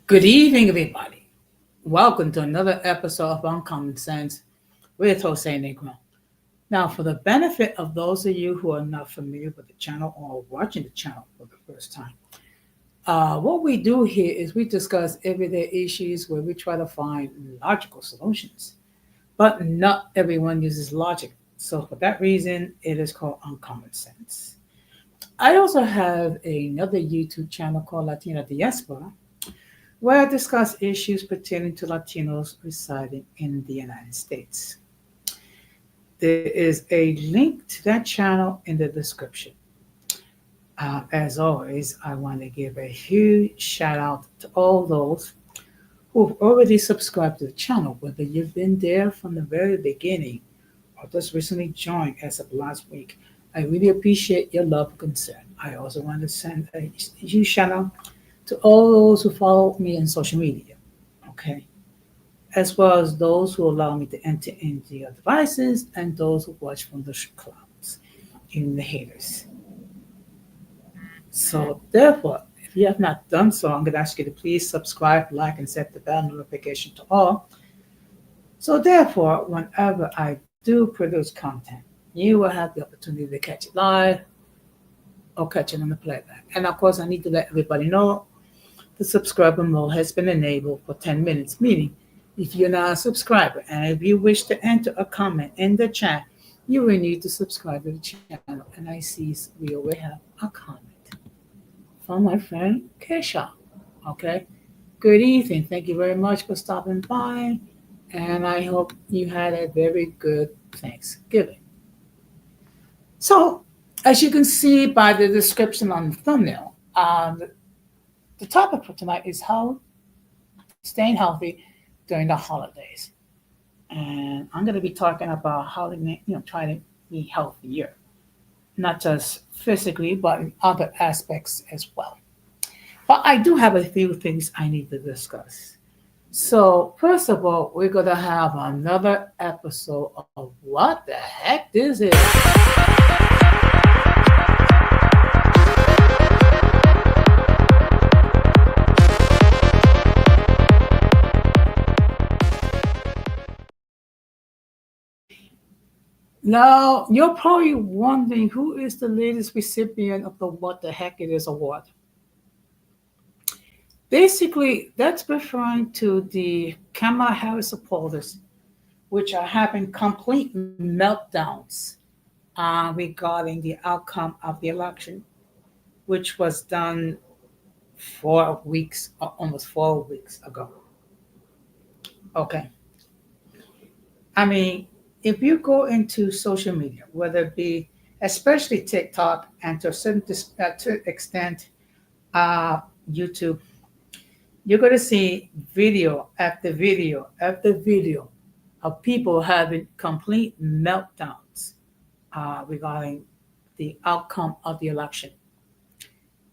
Good evening, everybody. Welcome to another episode of Uncommon Sense with Jose Negro. Now, for the benefit of those of you who are not familiar with the channel or watching the channel for the first time, what we do here is we discuss everyday issues where we try to find logical solutions. But not everyone uses logic. So, for that reason, it is called Uncommon Sense. I also have another YouTube channel called Latina Diaspora where I discuss issues pertaining to Latinos residing in the United States. There is a link to that channel in the description. As always, I want to give a huge shout out to all those who've already subscribed to the channel, whether you've been there from the very beginning or just recently joined as of last week. I really appreciate your love and concern. I also want to send a huge shout out to all those who follow me on social media, okay? As well as those who allow me to enter into your devices and those who watch from the clouds, even the haters. So, therefore, if you have not done so, I'm going to ask you to please subscribe, like, and set the bell notification to all. So, therefore, whenever I do produce content, you will have the opportunity to catch it live or catch it on the playback. And of course, I need to let everybody know the subscriber mode has been enabled for 10 minutes, meaning if you're not a subscriber and if you wish to enter a comment in the chat, you will need to subscribe to the channel. And I see we already have a comment from my friend Kesha. Okay. Good evening. Thank you very much for stopping by. And I hope you had a very good Thanksgiving. So, as you can see by the description on the thumbnail, the topic for tonight is how staying healthy during the holidays. And I'm going to be talking about how to, try to be healthier, not just physically, but in other aspects as well. But I do have a few things I need to discuss. So, first of all, we're going to have another episode of What the Heck This Is. Now, you're probably wondering who is the latest recipient of the What the Heck It Is award. Basically, that's referring to the Kamala Harris supporters, which are having complete meltdowns regarding the outcome of the election, which was done 4 weeks, almost 4 weeks ago. Okay. I mean, if you go into social media, whether it be especially TikTok and to a certain extent YouTube, you're going to see video after video after video of people having complete meltdowns regarding the outcome of the election.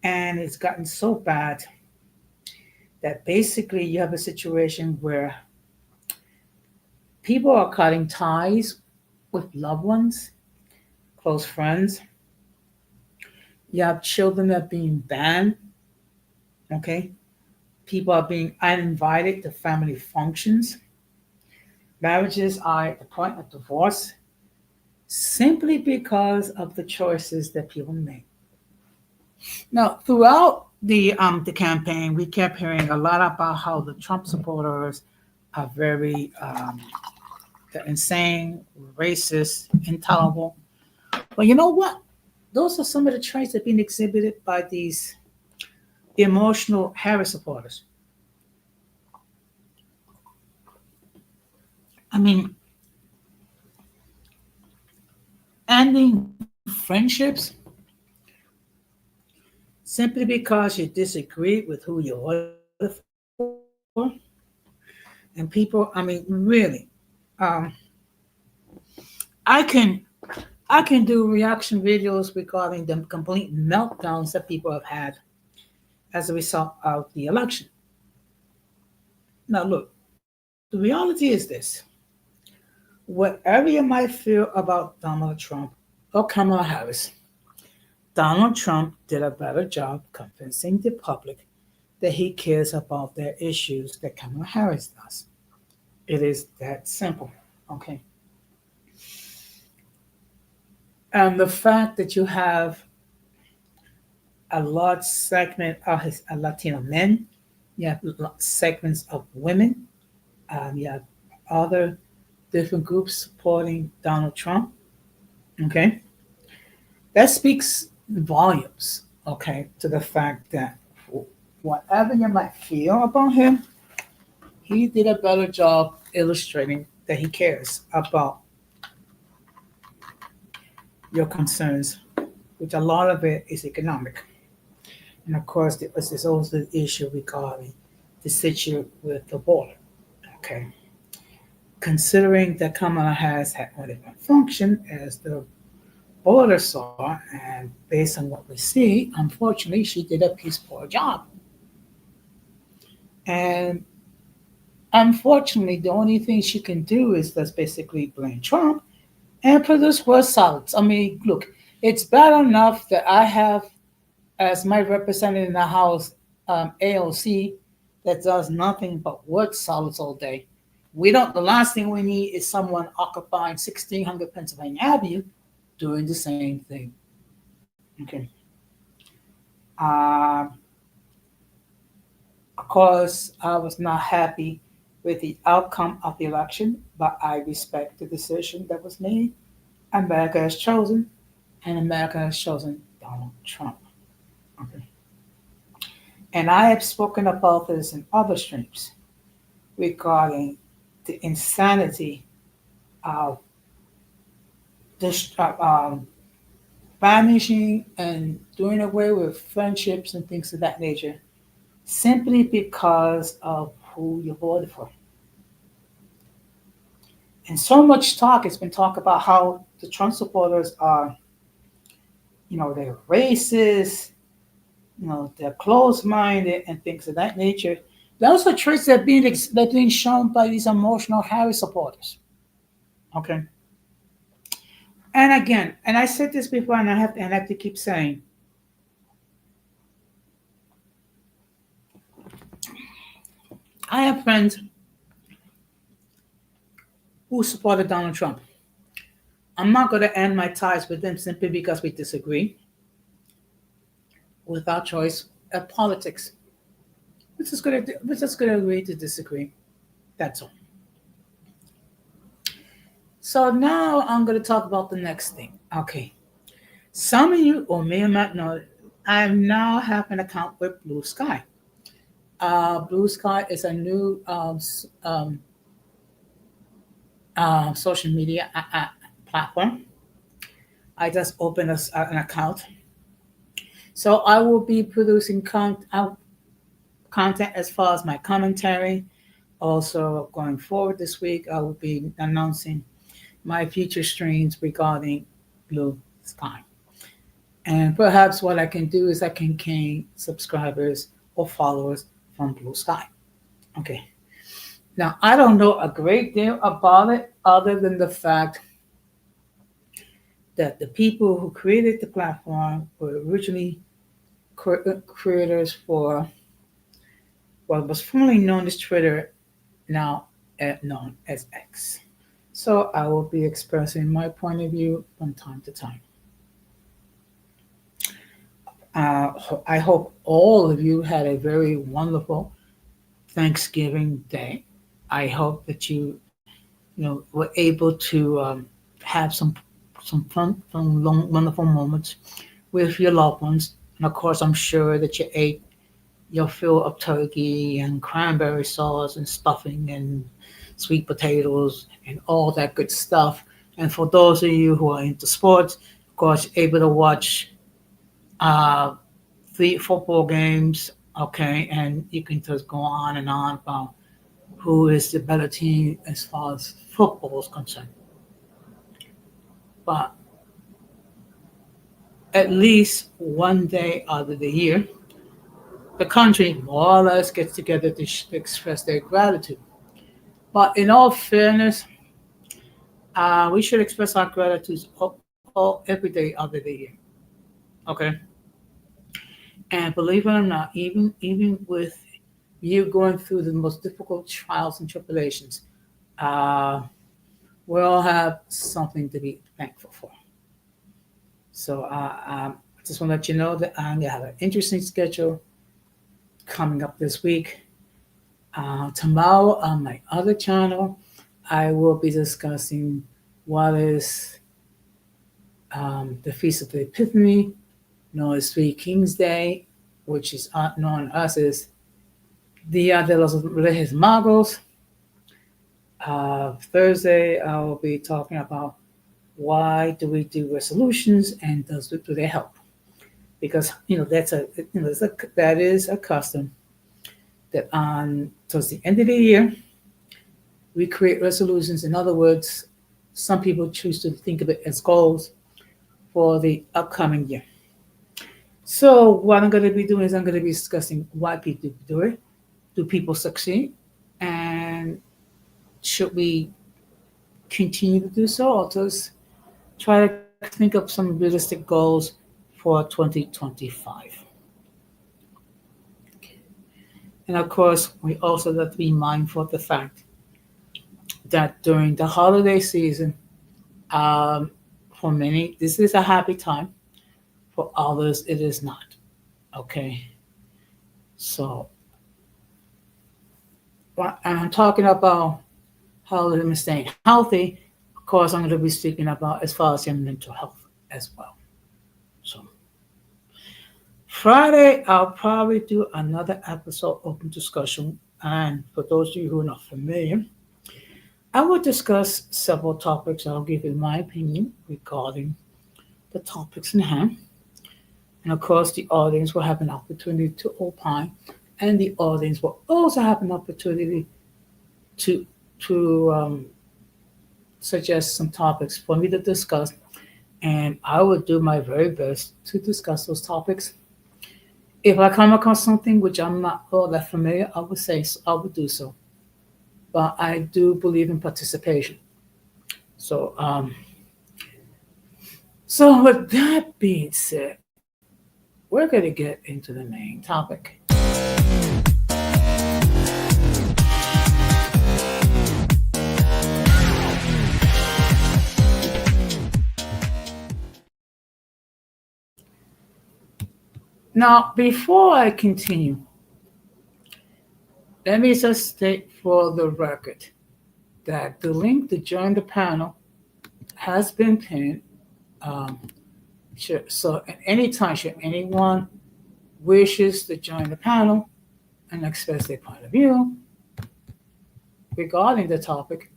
And it's gotten so bad that basically you have a situation where people are cutting ties with loved ones, close friends. You have children that are being banned. Okay. People are being uninvited to family functions. Marriages are at the point of divorce simply because of the choices that people make. Now, throughout the campaign, we kept hearing a lot about how the Trump supporters are very they're insane, racist, intolerable. But you know what? Those are some of the traits that are being exhibited by these emotional Harris supporters. I mean, ending friendships simply because you disagree with who you voted for. And people, I mean, really, um, I can I can do reaction videos regarding the complete meltdowns that people have had as a result of the election. Now, look, the reality is this: whatever you might feel about Donald Trump or Kamala Harris, Donald Trump did a better job convincing the public that he cares about their issues that Kamala Harris does. It is that simple. Okay. And the fact that you have a large segment of his Latino men, you have segments of women, you have other different groups supporting Donald Trump. Okay. That speaks volumes, okay, to the fact that whatever you might feel about him, he did a better job illustrating that he cares about your concerns, which a lot of it is economic. And of course, there's also the issue regarding the situation with the border. Okay. Considering that Kamala has had a different function as the border saw, and based on what we see, unfortunately, she did a piece poor job. And unfortunately, the only thing she can do is just basically blame Trump and produce worse solids. I mean, look, it's bad enough that I have, as my representative in the House, AOC, that does nothing but word solids all day. We don't. The last thing we need is someone occupying 1600 Pennsylvania Avenue doing the same thing. Okay. Um, of course, I was not happy with the outcome of the election, but I respect the decision that was made. America has chosen, and America has chosen Donald Trump. Okay. And I have spoken about this in other streams regarding the insanity of this, vanishing and doing away with friendships and things of that nature simply because of who you voted for. And so much talk has been talk about how the Trump supporters are, they're racist, they're closed-minded and things of that nature. Those are traits that are being shown by these emotional Harris supporters. Okay. And again, and I said this before, and I have to keep saying, I have friends who supported Donald Trump. I'm not going to end my ties with them simply because we disagree with our choice of politics. We're just going to agree to disagree. That's all. So now I'm going to talk about the next thing. Okay. Some of you or may or not know, I now have an account with Blue Sky. Blue Sky is a new social media platform. I just opened an account. So I will be producing content as far as my commentary. Also, going forward this week, I will be announcing my future streams regarding Blue Sky. And perhaps what I can do is I can gain subscribers or followers from Blue Sky. Okay. Now, I don't know a great deal about it other than the fact that the people who created the platform were originally creators for what was formerly known as Twitter, now known as X. So I will be expressing my point of view from time to time. I hope all of you had a very wonderful Thanksgiving day. I hope that were able to have some fun, some long, wonderful moments with your loved ones. And of course, I'm sure that you ate your fill of turkey and cranberry sauce and stuffing and sweet potatoes and all that good stuff. And for those of you who are into sports, of course, able to watch uh, the football games, okay, and you can just go on and on about who is the better team as far as football is concerned. But at least one day out of the year, the country more or less gets together to express their gratitude. But in all fairness, we should express our gratitude every day of the year. Okay. And believe it or not, even with you going through the most difficult trials and tribulations, uh, we all have something to be thankful for. So I just want to let you know that I'm gonna have an interesting schedule coming up this week. Tomorrow on my other channel, I will be discussing what is the Feast of the Epiphany, known as Three Kings Day, which is known as Dia de los Reyes Magos. Thursday, I will be talking about why do we do resolutions and do they help? Because that is a custom that on towards the end of the year we create resolutions. In other words, some people choose to think of it as goals for the upcoming year. So what I'm going to be doing is I'm going to be discussing why people do it. Do people succeed? And should we continue to do so, or just try to think of some realistic goals for 2025? And of course, we also have to be mindful of the fact that during the holiday season, um, for many, this is a happy time. For others, it is not. Okay. So, and I'm talking about how them staying healthy. Of course, I'm going to be speaking about as far as your mental health as well. So, Friday, I'll probably do another episode open discussion. And for those of you who are not familiar, I will discuss several topics. I'll give you my opinion regarding the topics in hand. And of course, the audience will have an opportunity to opine, and the audience will also have an opportunity to to suggest some topics for me to discuss. And I will do my very best to discuss those topics. If I come across something which I'm not all that familiar, I would say so, I would do so. But I do believe in participation. So, so with that being said, we're going to get into the main topic. Now, before I continue, let me just state for the record that the link to join the panel has been pinned. Um, so at any time, should anyone wishes to join the panel and express their point of view regarding the topic,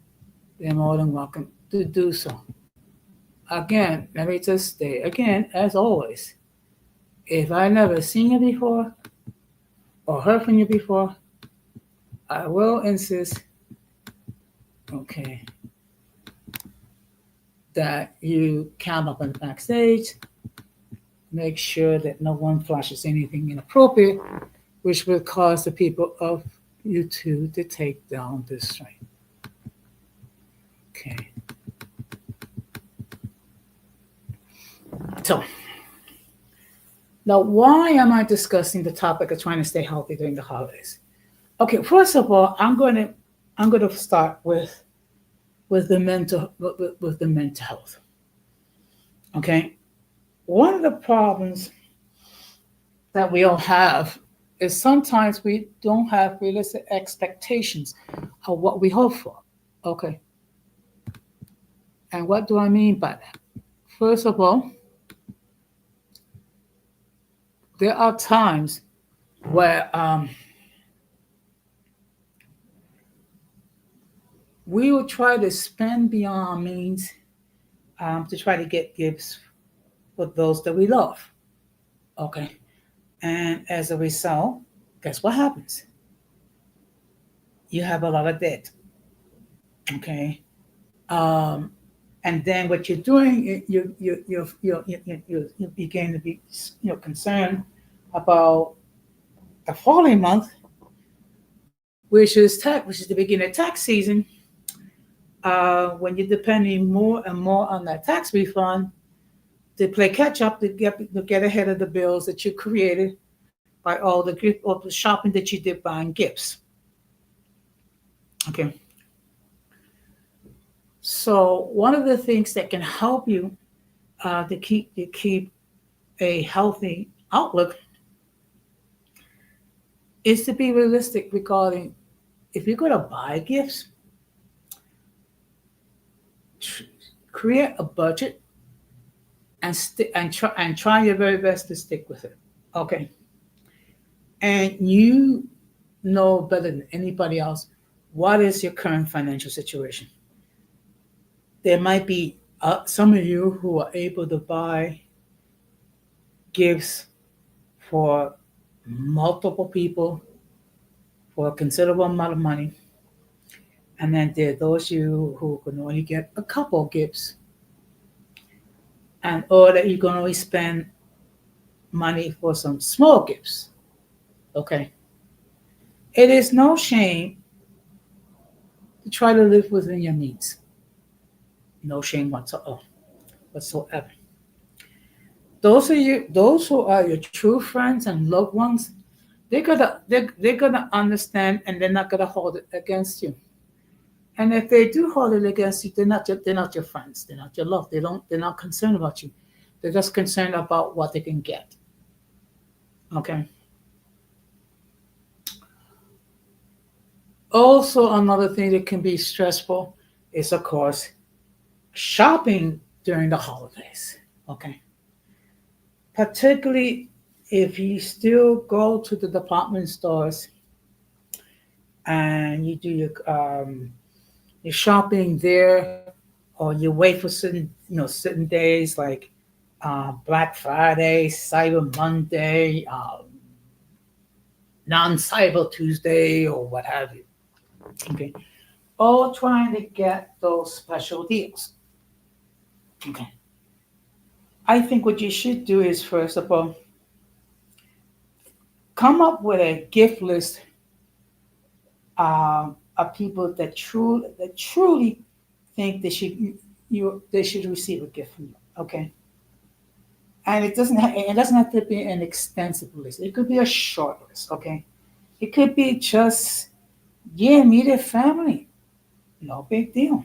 they're more than welcome to do so. Again, let me just state again, as always, if I never seen you before or heard from you before, I will insist, okay, that you come up on the backstage, make sure that no one flashes anything inappropriate, which will cause the people of YouTube to take down this stream. Okay. So, now why am I discussing the topic of trying to stay healthy during the holidays? Okay, first of all, I'm going to start with the mental health. Okay, one of the problems that we all have is sometimes we don't have realistic expectations of what we hope for. Okay, and what do I mean by that? First of all, there are times where we will try to spend beyond our means to try to get gifts for those that we love. Okay. And as a result, guess what happens? You have a lot of debt. Okay. Um, and then what you're doing, you begin to be concerned about the following month, which is the beginning of tax season. When you're depending more and more on that tax refund to play catch up to get ahead of the bills that you created by all the gift or the shopping that you did buying gifts. Okay. So one of the things that can help you to keep a healthy outlook is to be realistic regarding if you're going to buy gifts, create a budget and try your very best to stick with it. Okay, and you know better than anybody else what is your current financial situation. There might be some of you who are able to buy gifts for multiple people for a considerable amount of money. And then there are those of you who can only get a couple gifts, and or that you can only spend money for some small gifts. Okay. It is no shame to try to live within your means. No shame whatsoever. Those who are your true friends and loved ones, they're gonna understand and they're not gonna hold it against you. And if they do hold it against you, they're not your friends. They're not your love. They're not concerned about you. They're just concerned about what they can get. Okay. Also, another thing that can be stressful is, of course, shopping during the holidays. Okay. Particularly if you still go to the department stores and you do your shopping there, or you wait for certain days like Black Friday, Cyber Monday, non-Cyber Tuesday, or what have you. Okay, all trying to get those special deals. Okay, I think what you should do is, first of all, come up with a gift list of people that truly think they should receive a gift from you. Okay, and it doesn't have to be an extensive list. It could be a short list. Okay, it could be just immediate family. No big deal.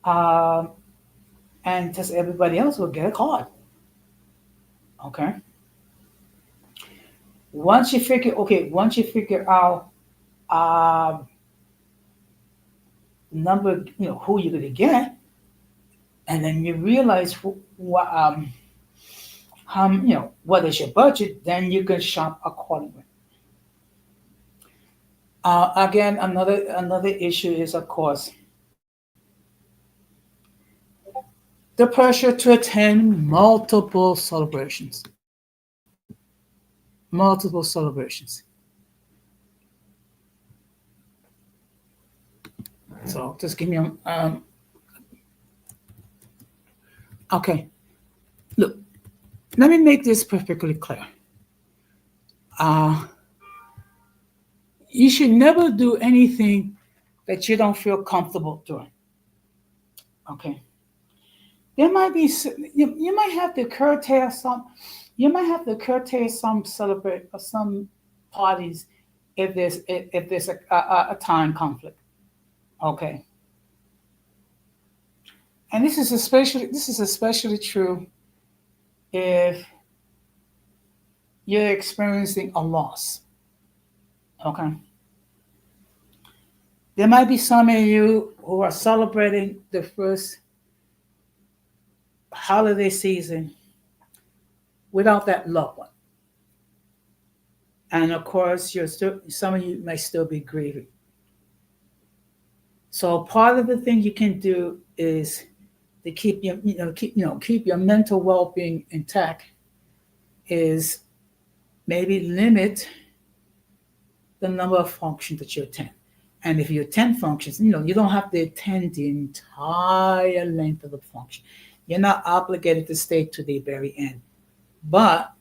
Um, and just everybody else will get a card. Okay. Once you figure out um, number, who you're gonna get, and then you realize what is your budget, then you can shop accordingly. Again, another issue is, of course, the pressure to attend multiple celebrations. So just give me okay. Look, let me make this perfectly clear. Uh, you should never do anything that you don't feel comfortable doing. Okay. There might be you might have to curtail some. You might have to curtail some celebrate or some parties if there's a time conflict. Okay. And this is especially true if you're experiencing a loss. Okay. There might be some of you who are celebrating the first holiday season without that loved one. And of course, some of you may still be grieving. So part of the thing you can do is to keep your mental well-being intact is maybe limit the number of functions that you attend. And if you attend functions, you don't have to attend the entire length of the function. You're not obligated to stay to the very end. But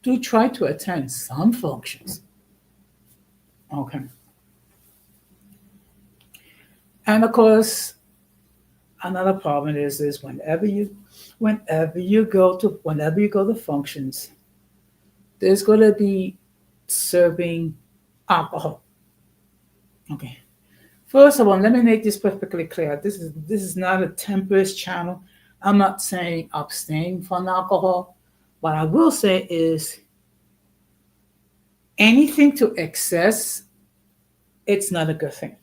do try to attend some functions. Okay. And of course, another problem is whenever you go to functions, there's going to be serving alcohol. Okay. First of all, let me make this perfectly clear. This is not a temperance channel. I'm not saying abstain from alcohol. What I will say is anything to excess, it's not a good thing.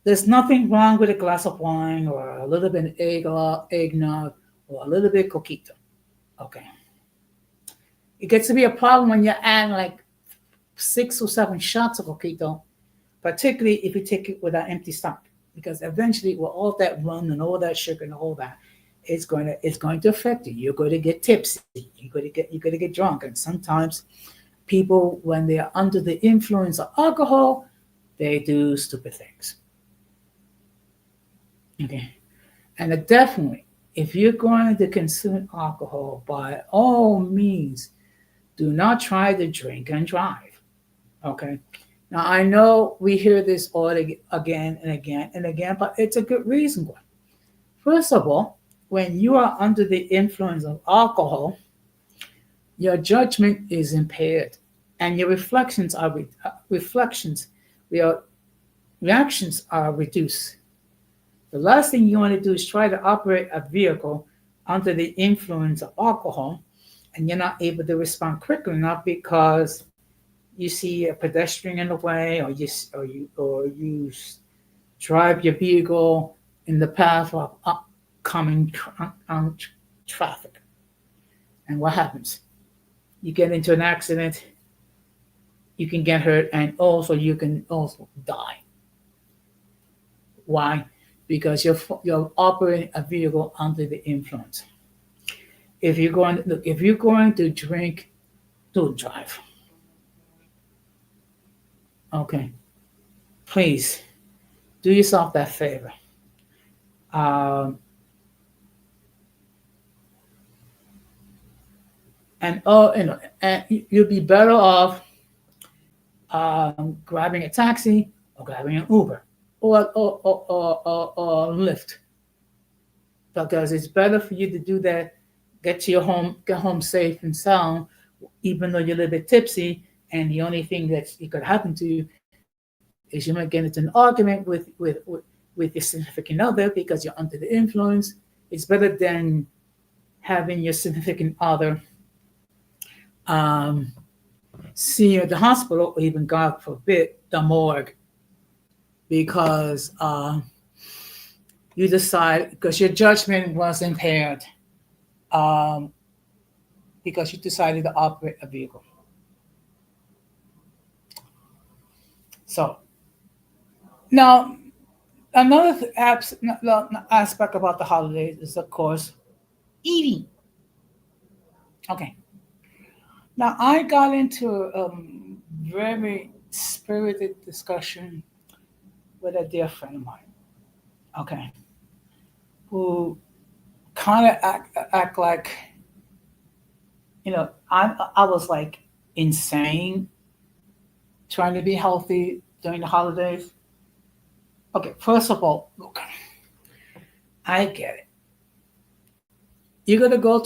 There's nothing wrong with a glass of wine or a little bit of eggnog or a little bit of coquito. Okay. It gets to be a problem when you're adding like 6 or 7 shots of coquito, particularly if you take it with an empty stomach, because eventually with all that rum and all that sugar and all that, it's going to affect you. You're going to get tipsy. You're going to get drunk, and sometimes people, when they are under the influence of alcohol, they do stupid things. Okay, and definitely, if you're going to consume alcohol, by all means, do not try to drink and drive. Okay. Now I know we hear this all again and again and again, but it's a good reason why. First of all, when you are under the influence of alcohol, your judgment is impaired, and your reflections, your reactions are reduced. The last thing you want to do is try to operate a vehicle under the influence of alcohol, and you're not able to respond quickly enough because you see a pedestrian in the way, or you drive your vehicle in the path of upcoming traffic. And what happens? You get into an accident, you can get hurt, and also you can also die. Why? Because you're operating a vehicle under the influence. If you're going to drink, don't drive. Okay, please do yourself that favor. Um, and you'll be better off grabbing a taxi or grabbing an Uber or Lyft, because it's better for you to do that. Get home safe and sound, even though you're a little bit tipsy. And the only thing that it could happen to you is you might get into an argument with your significant other because you're under the influence. It's better than having your significant other um, see you at the hospital, or even, God forbid, the morgue, because you decide, because your judgment was impaired, um, because you decided to operate a vehicle. So now, another aspect about the holidays is, of course, eating. Okay. Now, I got into a very spirited discussion with a dear friend of mine, okay, who kind of act like, I was like insane trying to be healthy during the holidays. Okay, first of all, look, I get it. You're gonna go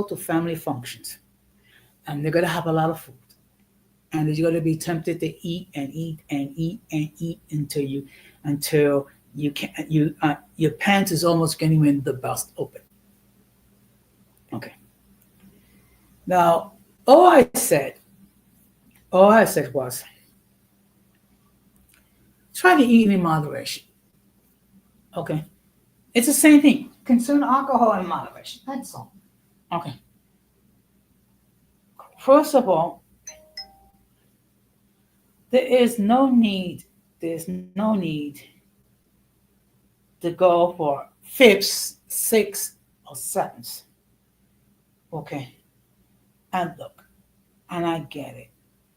to family functions, and they're gonna have a lot of food, and you're gonna be tempted to eat and eat and eat and eat until you can your pants is almost getting in the bust open. Okay. Now, all I said, all I said was, try to eat in moderation. Okay. It's the same thing. Consume alcohol in moderation. That's all. Okay. First of all, there is no need. There's no need to go for fifths, sixths, or sevenths. Okay. And look, and I get it.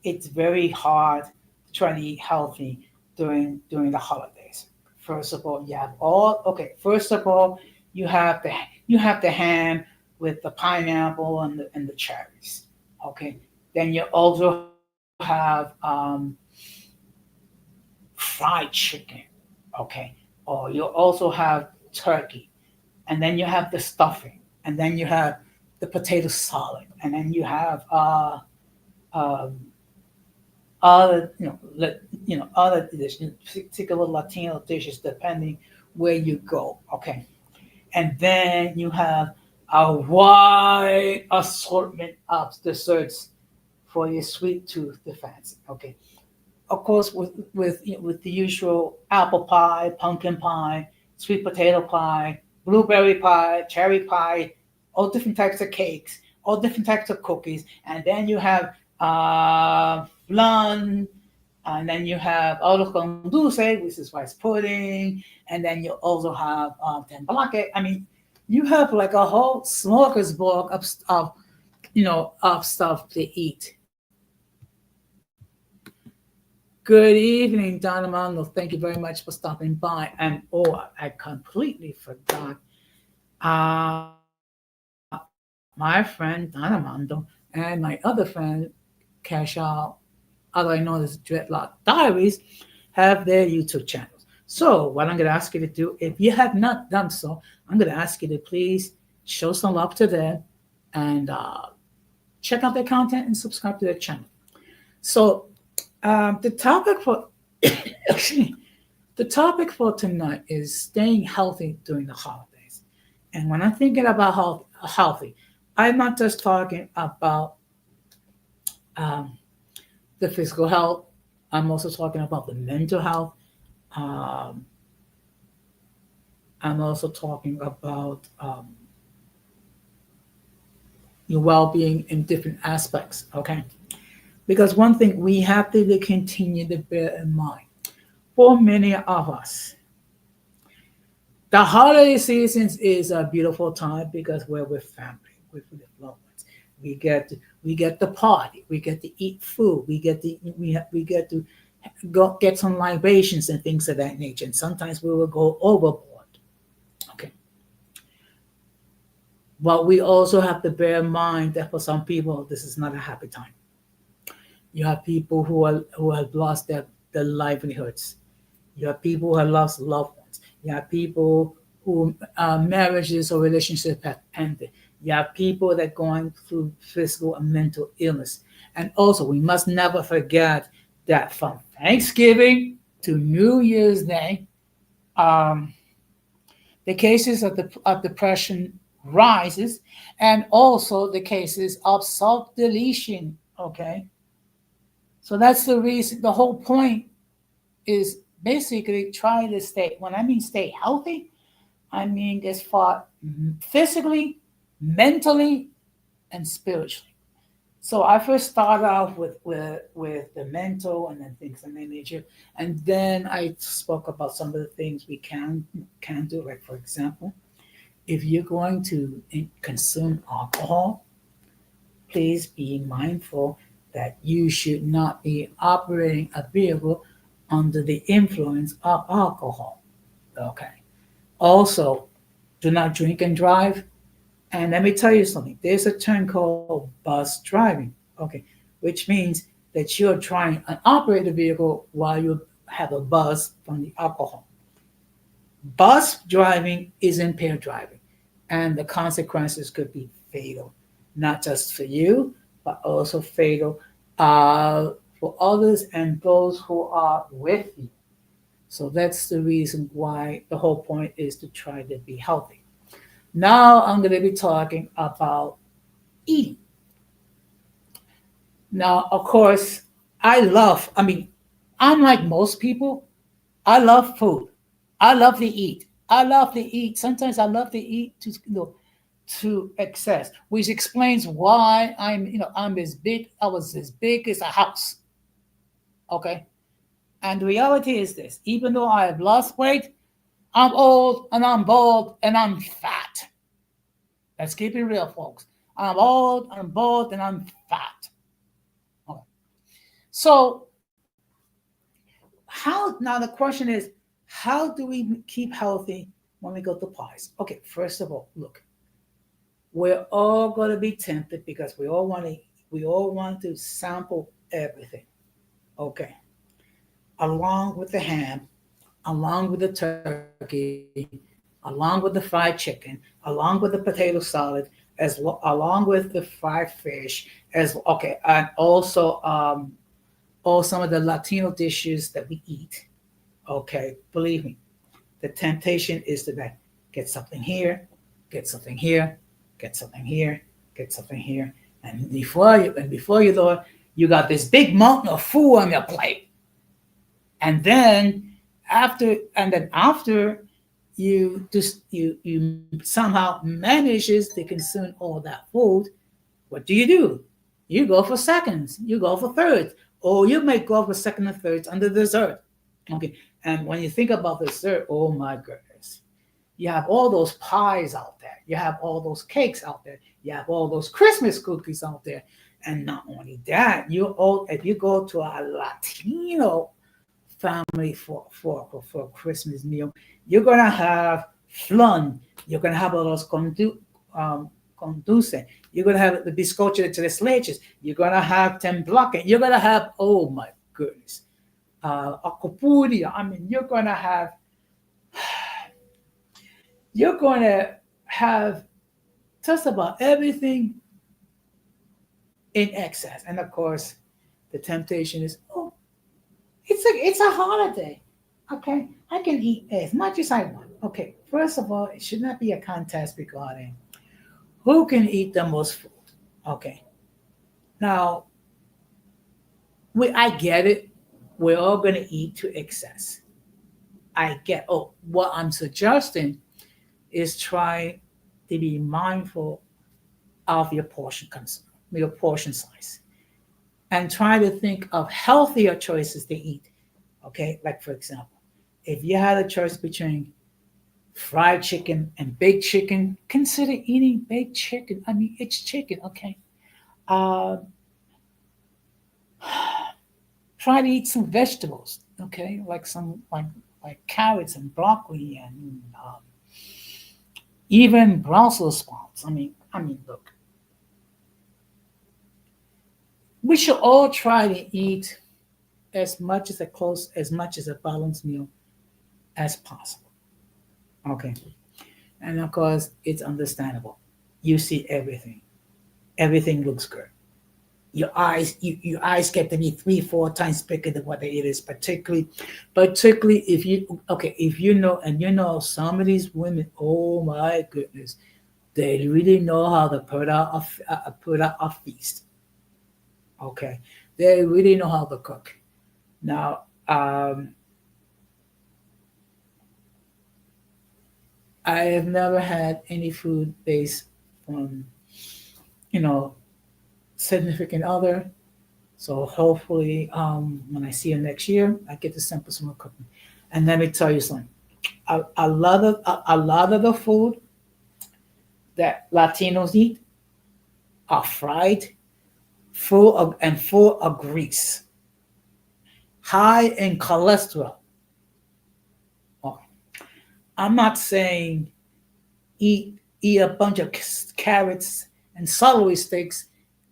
It's very hard to try to eat healthy during the holidays. First of all, you have all okay. First of all, you have the ham with the pineapple and the cherries. Okay. Then you also have fried chicken. Okay. Or you also have turkey, and then you have the stuffing, and then you have the potato salad, and then you have um, other other dishes, particular Latino dishes, depending where you go. Okay, and then you have a wide assortment of desserts for your sweet tooth to fancy. Okay, of course, with the usual apple pie, pumpkin pie, sweet potato pie, blueberry pie, cherry pie, all different types of cakes, all different types of cookies, and then you have flan, and then you have arroz con dulce, which is rice pudding, and then you also have temblake. I mean, you have like a whole smorgasbord of of stuff to eat. Good evening, Don Armando. Thank you very much for stopping by. And oh, I completely forgot. My friend Don Armando and my other friend Cash Out, otherwise known as Dreadlock Diaries, have their YouTube channels. So what I'm going to ask you to do, if you have not done so, I'm going to ask you to please show some love to them and check out their content and subscribe to their channel. So the topic for the topic for tonight is staying healthy during the holidays. And when I'm thinking about healthy, I'm not just talking about um, the physical health. I'm also talking about the mental health. Um, I'm also talking about your well-being in different aspects. Okay, because one thing we have to continue to bear in mind for many of us, the holiday seasons is a beautiful time because we're with family, with loved ones. We get to party, we get to eat food, we get to go get some libations and things of that nature. And sometimes we will go overboard. Okay, but we also have to bear in mind that for some people this is not a happy time. You have people who have lost their livelihoods. You have people who have lost loved ones. You have people who marriages or relationships have ended. You have people that are going through physical and mental illness. And also, we must never forget that from Thanksgiving to New Year's Day, um, the cases of depression rises, and also the cases of self deletion. Okay, so that's the reason. The whole point is basically trying to stay. When I mean stay healthy, I mean as far physically, mentally, and spiritually. So I first started off with the mental and then things of that nature, and then I spoke about some of the things we can do. Like for example, if you're going to consume alcohol, please be mindful that you should not be operating a vehicle under the influence of alcohol. Okay. Also, do not drink and drive. And let me tell you something. There's a term called bus driving. Okay, which means that you're trying to operate the vehicle while you have a buzz from the alcohol. Bus driving is impaired driving, and the consequences could be fatal, not just for you, but also fatal for others and those who are with you. So that's the reason why the whole point is to try to be healthy. Now I'm going to be talking about eating. Now, of course, I mean, unlike most people, I love food. I love to eat. I love to eat. Sometimes I love to eat to excess, which explains why I'm as big. I was as big as a house. Okay, and the reality is this: even though I have lost weight, I'm old and I'm bald and I'm fat. Let's keep it real, folks. I'm old, I'm bald, and I'm fat. Okay. So how now the question is, how do we keep healthy when we go to parties? Okay, first of all, look, we're all going to be tempted because we all want to sample everything. Okay, along with the ham, along with the turkey, along with the fried chicken, along with the potato salad, along with the fried fish, as okay, and also all some of the Latino dishes that we eat. Okay, believe me, the temptation is to like, get something here, get something here, get something here, get something here, and before you know it, you got this big mountain of food on your plate, and then after you somehow manages to consume all that food, what do? You go for seconds, you go for thirds, or you may go for second and thirds under dessert. Okay, and when you think about dessert, oh my goodness, you have all those pies out there, you have all those cakes out there, you have all those Christmas cookies out there, and not only that, if you go to a Latino family for a Christmas meal, you're gonna have flan, you're gonna have all those conduce, you're gonna have the bizcocho de tres leches, you're gonna have temblaque, you're gonna have, oh my goodness, acopuria. I mean, you're gonna have just about everything in excess, and of course, the temptation is, oh, it's a holiday. Okay, I can eat as much as I want. Okay, first of all, it should not be a contest regarding who can eat the most food. Okay, now I get it. We're all gonna eat to excess. I get. Oh, what I'm suggesting is try to be mindful of your portion size, and try to think of healthier choices to eat. Okay, like for example, if you had a choice between fried chicken and baked chicken, consider eating baked chicken. I mean, it's chicken. Okay, uh, try to eat some vegetables. Okay, like carrots and broccoli and even Brussels sprouts. I mean, look, we should all try to eat as much as a balanced meal as possible. Okay, and of course, it's understandable. You see everything. Everything looks good. Your eyes get to be 3 4 times bigger than what it is, particularly if you know some of these women, oh my goodness, they really know how to put out a feast. Okay, they really know how to cook. Now, I have never had any food based on you know significant other. So hopefully, when I see you next year, I get to sample some more cooking. And let me tell you something. A lot of the food that Latinos eat are fried, full of grease, high in cholesterol. Oh, I'm not saying eat a bunch of carrots and celery sticks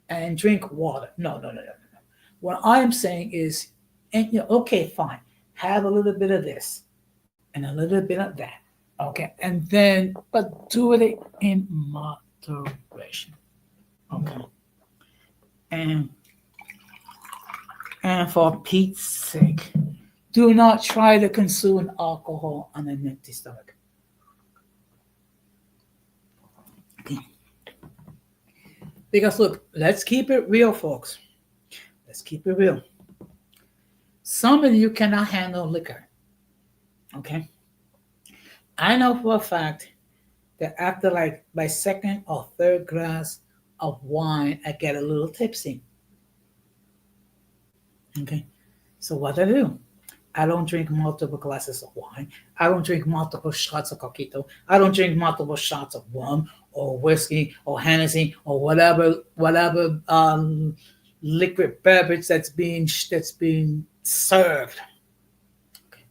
and drink water. No, no, no, no, no. No. What I'm saying is, and okay, fine, have a little bit of this and a little bit of that. Okay, and then but do it in moderation. Okay, and and for Pete's sake, do not try to consume alcohol on an empty stomach. Okay. Because look, let's keep it real, folks. Let's keep it real. Some of you cannot handle liquor. Okay, I know for a fact that after like my second or third glass of wine, I get a little tipsy. Okay, so what I do? I don't drink multiple glasses of wine. I don't drink multiple shots of coquito. I don't drink multiple shots of rum or whiskey or Hennessy or whatever liquid beverage that's being served. Okay.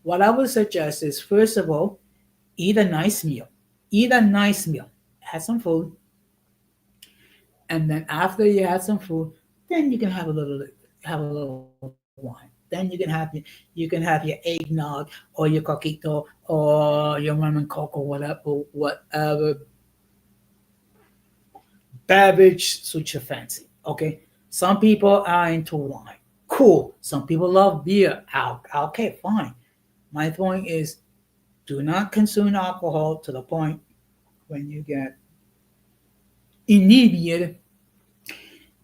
What I would suggest is, first of all, eat a nice meal. Eat a nice meal. Have some food, and then after you have some food, then you can have a little wine. Then you can have your eggnog or your coquito or your rum and coke or whatever beverage suits your fancy. Okay. Some people are into wine. Cool. Some people love beer. Okay, fine. My point is do not consume alcohol to the point when you get inebriated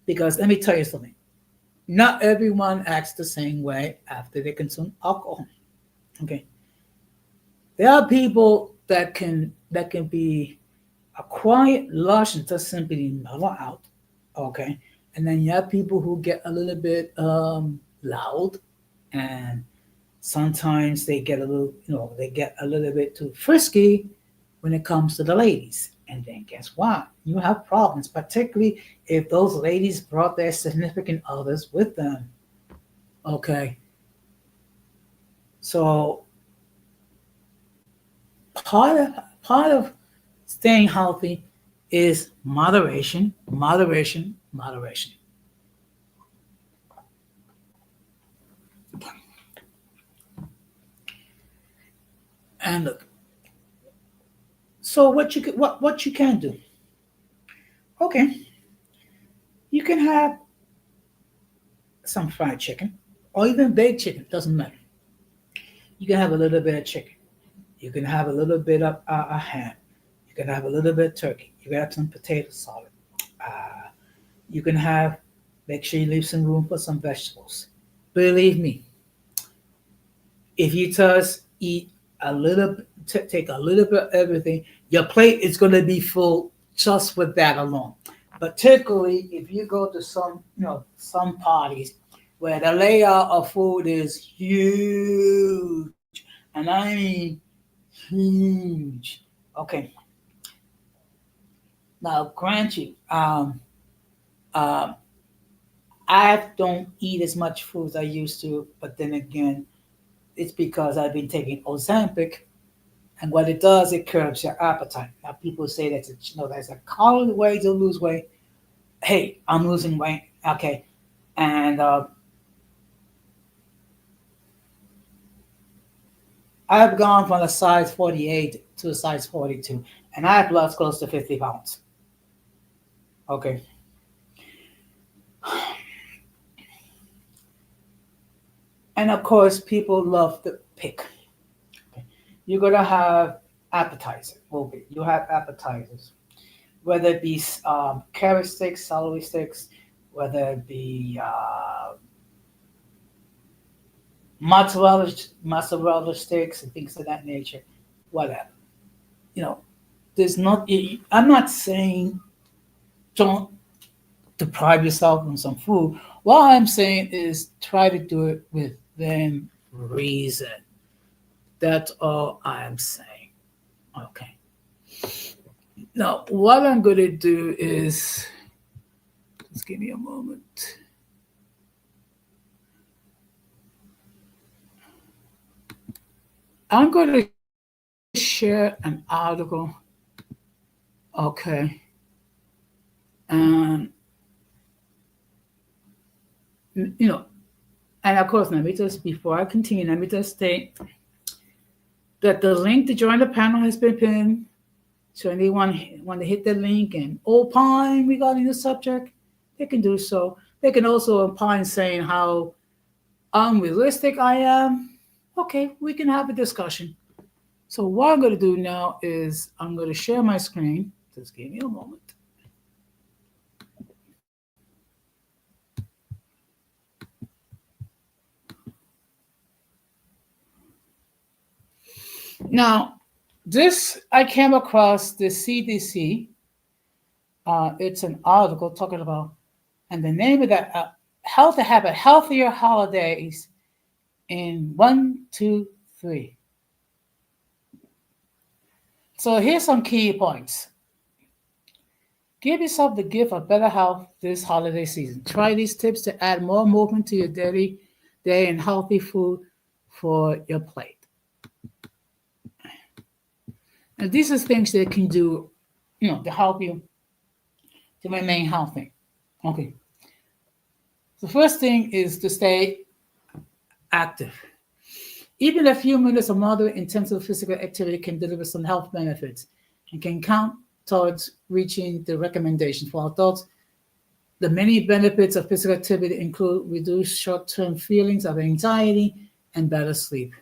because let me tell you something. Not everyone acts the same way after they consume alcohol. Okay. There are people that can be a quiet lush and just simply mellow out. Okay. And then you have people who get a little bit loud and sometimes they get a little, they get a little bit too frisky when it comes to the ladies. And then guess what? You have problems, particularly if those ladies brought their significant others with them. Okay. So part of staying healthy is moderation, moderation, moderation. And look, so what you can do? Okay, you can have some fried chicken or even baked chicken. Doesn't matter. You can have a little bit of chicken. You can have a little bit of a ham. You can have a little bit of turkey. You can have some potato salad. Uh, you can have. Make sure you leave some room for some vegetables. Believe me, if you just eat a little, take a little bit of everything, your plate is going to be full just with that alone. Particularly if you go to some parties where the layout of food is huge, and I mean huge. Okay, now grant you, um, I don't eat as much food as I used to, but then again, it's because I've been taking Ozempic, and what it does, it curbs your appetite. Now, people say that's a common way to lose weight. Hey, I'm losing weight. Okay, and I've gone from a size 48 to a size 42, and I've lost close to 50 pounds. Okay, and of course, people love to pick. Okay. You're gonna have appetizer. Okay, you have appetizers, whether it be carrot sticks, celery sticks, whether it be mozzarella mozzarella sticks and things of that nature, whatever. You know, there's not. I'm not saying don't deprive yourself of some food. What I'm saying is try to do it within reason. That's all I'm saying. Okay. Now, what I'm going to do is just give me a moment. I'm going to share an article. Okay. And, you know, and of course, let me just, before I continue, let me just state that the link to join the panel has been pinned. So anyone want to hit the link and opine regarding the subject, they can do so. They can also opine saying how unrealistic I am. Okay, we can have a discussion. So what I'm going to do now is I'm going to share my screen. Just give me a moment. Now, this I came across the CDC. It's an article talking about, and the name of that how to have a healthier holidays in 1, 2, 3. So here's some key points. Give yourself the gift of better health this holiday season. Try these tips to add more movement to your daily day and healthy food for your plate. And these are things that can do, to help you to remain healthy. Okay. The first thing is to stay active. Even a few minutes of moderate intensive physical activity can deliver some health benefits and can count towards reaching the recommendation. For adults, the many benefits of physical activity include reduced short-term feelings of anxiety and better sleep.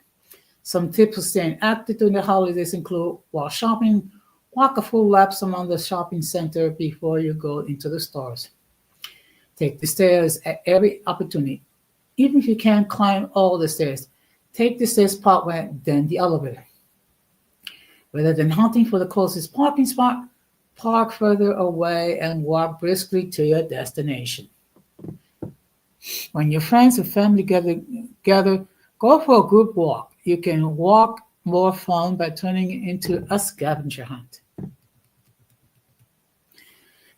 Some tips for staying active during the holidays include while shopping, walk a full laps around the shopping center before you go into the stores. Take the stairs at every opportunity. Even if you can't climb all the stairs, take the stairs partway, then the elevator. Rather than hunting for the closest parking spot, park further away and walk briskly to your destination. When your friends and family gather, go for a group walk. You can walk more fun by turning it into a scavenger hunt.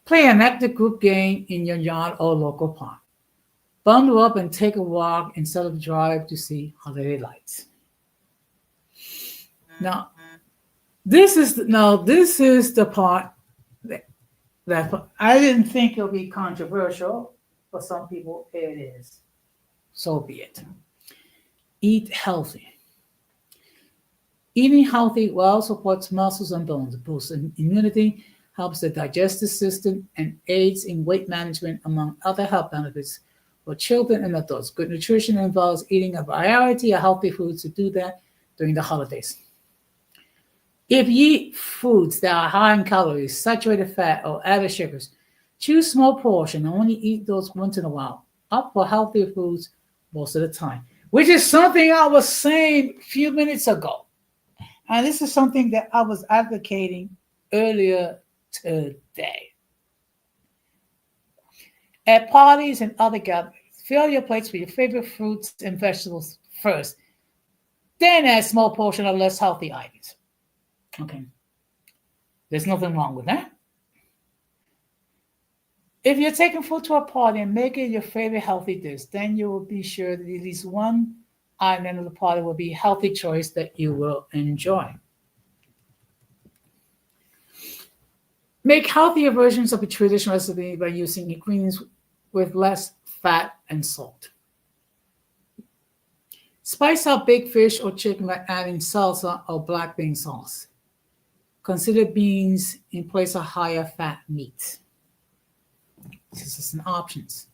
Play an active group game in your yard or local park. Bundle up and take a walk instead of drive to see holiday lights. Now, this is the part that I didn't think it'll be controversial. For some people, it is. So be it. Eat healthy. Eating healthy well supports muscles and bones, boosts immunity, helps the digestive system, and aids in weight management, among other health benefits for children and adults. Good nutrition involves eating a variety of healthy foods to do that during the holidays. If you eat foods that are high in calories, saturated fat, or added sugars, choose small portion and only eat those once in a while. Opt for healthier foods most of the time, which is something I was saying a few minutes ago. And this is something that I was advocating earlier today. At parties and other gatherings, fill your plates with your favorite fruits and vegetables first, then add small portion of less healthy items. Okay. There's nothing wrong with that. If you're taking food to a party and make it your favorite healthy dish, then you will be sure that at least one item of the party will be a healthy choice that you will enjoy. Make healthier versions of a traditional recipe by using ingredients with less fat and salt. Spice up baked fish or chicken by adding salsa or black bean sauce. Consider beans in place of higher fat meat. This is an options.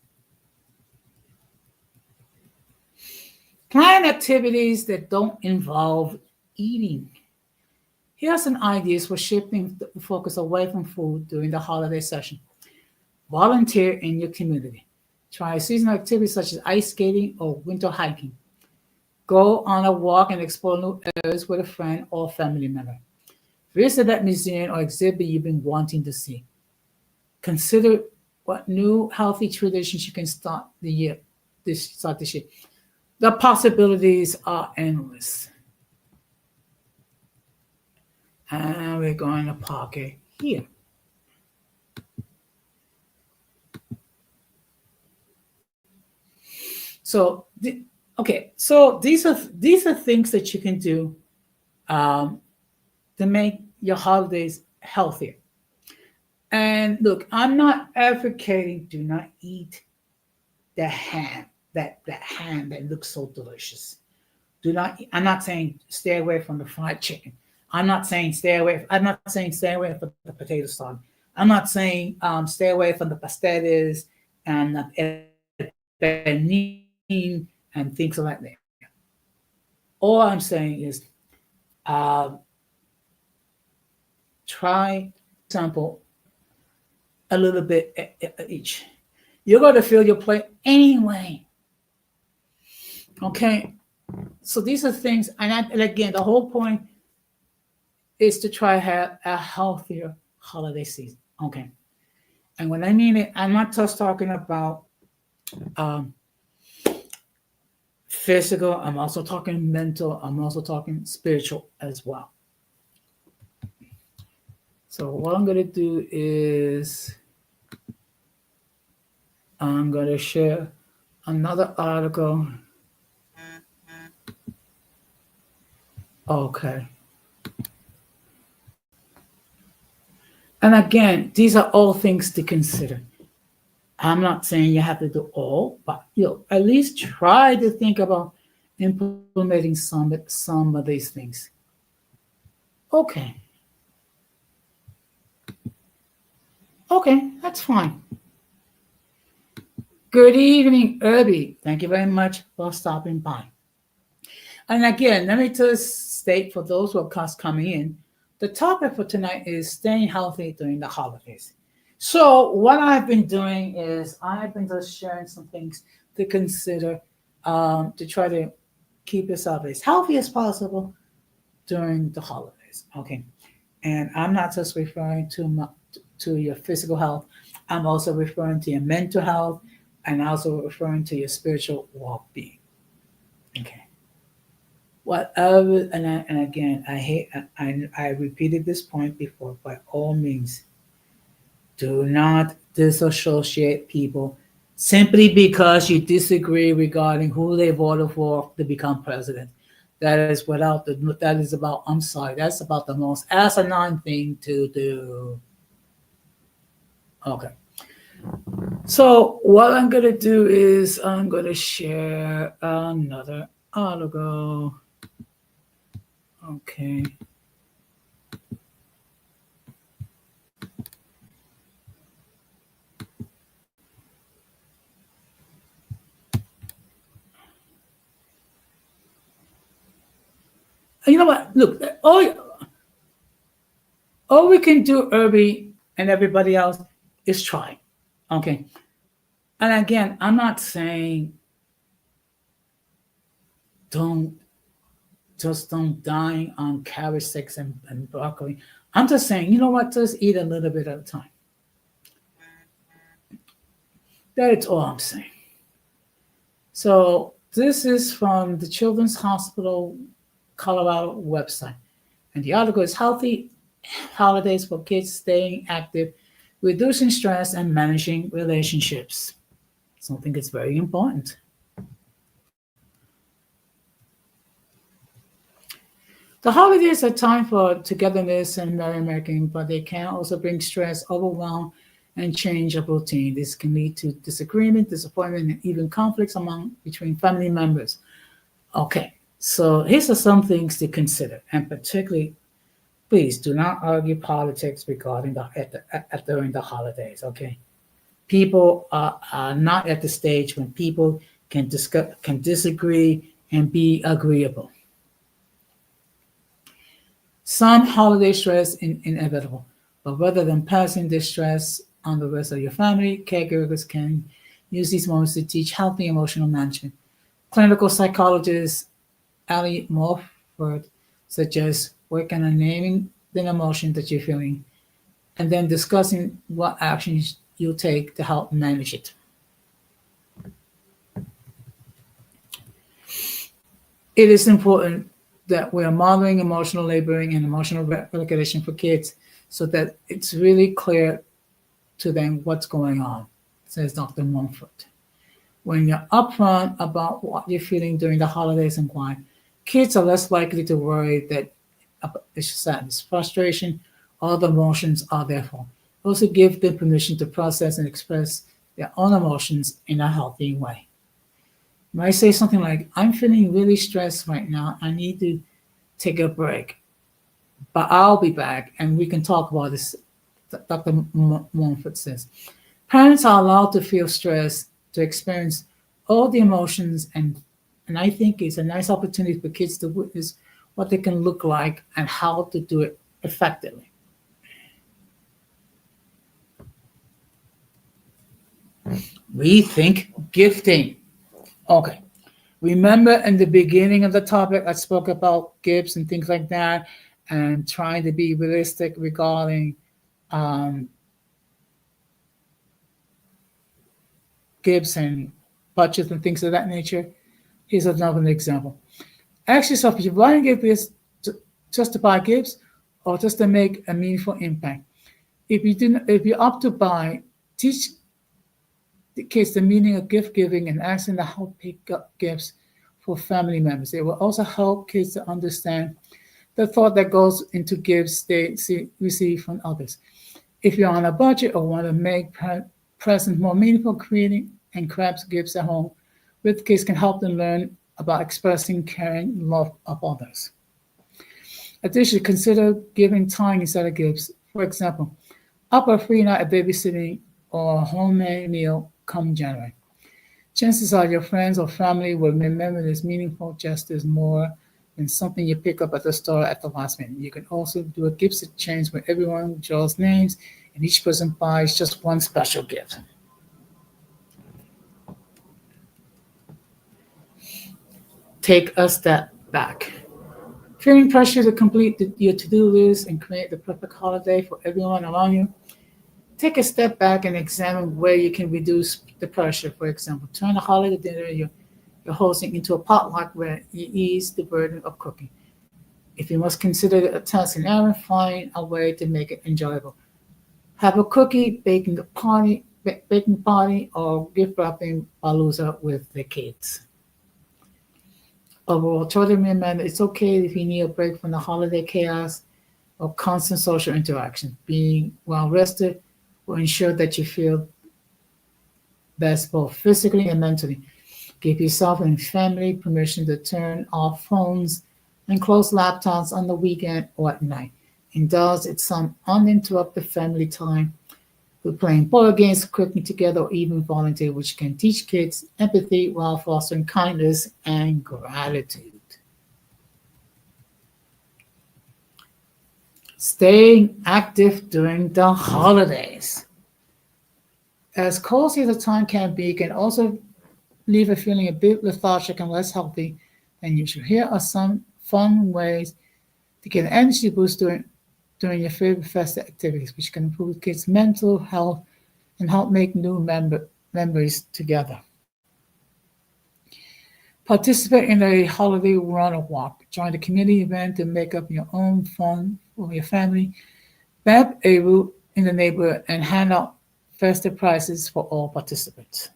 Plan activities that don't involve eating. Here are some ideas for shifting the focus away from food during the holiday session. Volunteer in your community. Try seasonal activities such as ice skating or winter hiking. Go on a walk and explore new areas with a friend or family member. Visit that museum or exhibit you've been wanting to see. Consider what new healthy traditions you can start this year. The possibilities are endless. And we're going to park it here. So, so these are things that you can do to make your holidays healthier. And look, I'm not advocating do not eat the ham, that ham that looks so delicious. I'm not saying stay away from the fried chicken. I'm not saying stay away from the potato salad. I'm not saying stay away from the pasteles and the pernil and things like that. All I'm saying is try, for example, a little bit each. You're going to fill your plate anyway. Okay? So these are things, and again, the whole point is to try to have a healthier holiday season. Okay? And when I mean it, I'm not just talking about physical, I'm also talking mental, I'm also talking spiritual as well. So what I'm going to do is I'm going to share another article. Okay. And again, these are all things to consider. I'm not saying you have to do all, but at least try to think about implementing some of these things. Okay. Okay, that's fine. Good evening, Irby. Thank you very much for stopping by. And again, let me just state for those who are just coming in, the topic for tonight is staying healthy during the holidays. So what I've been doing is I've been just sharing some things to consider to try to keep yourself as healthy as possible during the holidays. Okay, and I'm not just referring to your physical health. I'm also referring to your mental health, and also referring to your spiritual well-being. Okay. Whatever, and again, I hate, I repeated this point before. By all means, do not disassociate people simply because you disagree regarding who they voted for to become president. That is about, I'm sorry, that's about the most asinine thing to do. Okay. So what I'm gonna do is I'm gonna share another article. Okay. You know what? Look, all we can do, Irby and everybody else, is try. Okay. And again, I'm not saying don't don't dine on carrot sticks and broccoli. I'm just saying, you know what? Just eat a little bit at a time. That's all I'm saying. So this is from the Children's Hospital Colorado website. And the article is Healthy Holidays for Kids Staying Active, Reducing Stress, and Managing Relationships. Something that's very important. The holidays are time for togetherness and merrymaking, but they can also bring stress, overwhelm, and change of routine. This can lead to disagreement, disappointment, and even conflicts among between family members. Okay, so here's are some things to consider, and particularly, please do not argue politics regarding during the holidays. Okay, people are not at the stage when people can discuss, can disagree, and be agreeable. Some holiday stress is inevitable, but rather than passing this stress on the rest of your family, caregivers can use these moments to teach healthy emotional management. Clinical psychologist Ali Morford suggests working on naming the emotion that you're feeling and then discussing what actions you'll take to help manage it. It is important that we are modeling emotional labeling and emotional regulation for kids so that it's really clear to them what's going on, says Dr. Mumford. When you're upfront about what you're feeling during the holidays and why, kids are less likely to worry that it's sadness, frustration, all the emotions are there for. Also give them permission to process and express their own emotions in a healthy way. You might say something like, I'm feeling really stressed right now. I need to take a break, but I'll be back and we can talk about this, Dr. Mumford says. Parents are allowed to feel stress, to experience all the emotions, and I think it's a nice opportunity for kids to witness what they can look like and how to do it effectively. Rethink gifting. Okay. Remember in the beginning of the topic, I spoke about gifts and things like that, and trying to be realistic regarding um, gifts and budgets and things of that nature. Here's another example. Ask yourself if you're buying gifts just to buy gifts or just to make a meaningful impact. If you opt to buy, teach the kids the meaning of gift giving and ask them to help pick up gifts for family members. It will also help kids to understand the thought that goes into gifts they receive from others. If you're on a budget or want to make presents more meaningful, creating and crafts gifts at home with kids can help them learn about expressing caring and love of others. Additionally, consider giving time instead of gifts. For example, Up a free night of babysitting or a homemade meal come January. Chances are your friends or family will remember this meaningful gestures more than something you pick up at the store at the last minute. You can also do a gift exchange where everyone draws names and each person buys just one special gift. Take a step back. Feeling pressure to complete your to-do list and create the perfect holiday for everyone around you, take a step back and examine where you can reduce the pressure. For example, turn a holiday dinner you're hosting into a potluck where you ease the burden of cooking. If you must consider a task an errand, find a way to make it enjoyable. Have a cookie baking party, or gift wrapping palooza with the kids. Overall, try to remember it's okay if you need a break from the holiday chaos or constant social interaction. Being well rested will ensure that you feel best both physically and mentally. Give yourself and family permission to turn off phones and close laptops on the weekend or at night. Indulge in some uninterrupted family time with playing board games, cooking together, or even volunteer, which can teach kids empathy while fostering kindness and gratitude. Staying active during the holidays. As cozy as the time can be, it can also leave a feeling a bit lethargic and less healthy than usual. Here are some fun ways to get an energy boost during your favorite festive activities, which can improve kids' mental health and help make new memories together. Participate in a holiday run or walk. Join the community event to make up your own fun for your family. Map a route in the neighborhood and hand out festive prizes for all participants.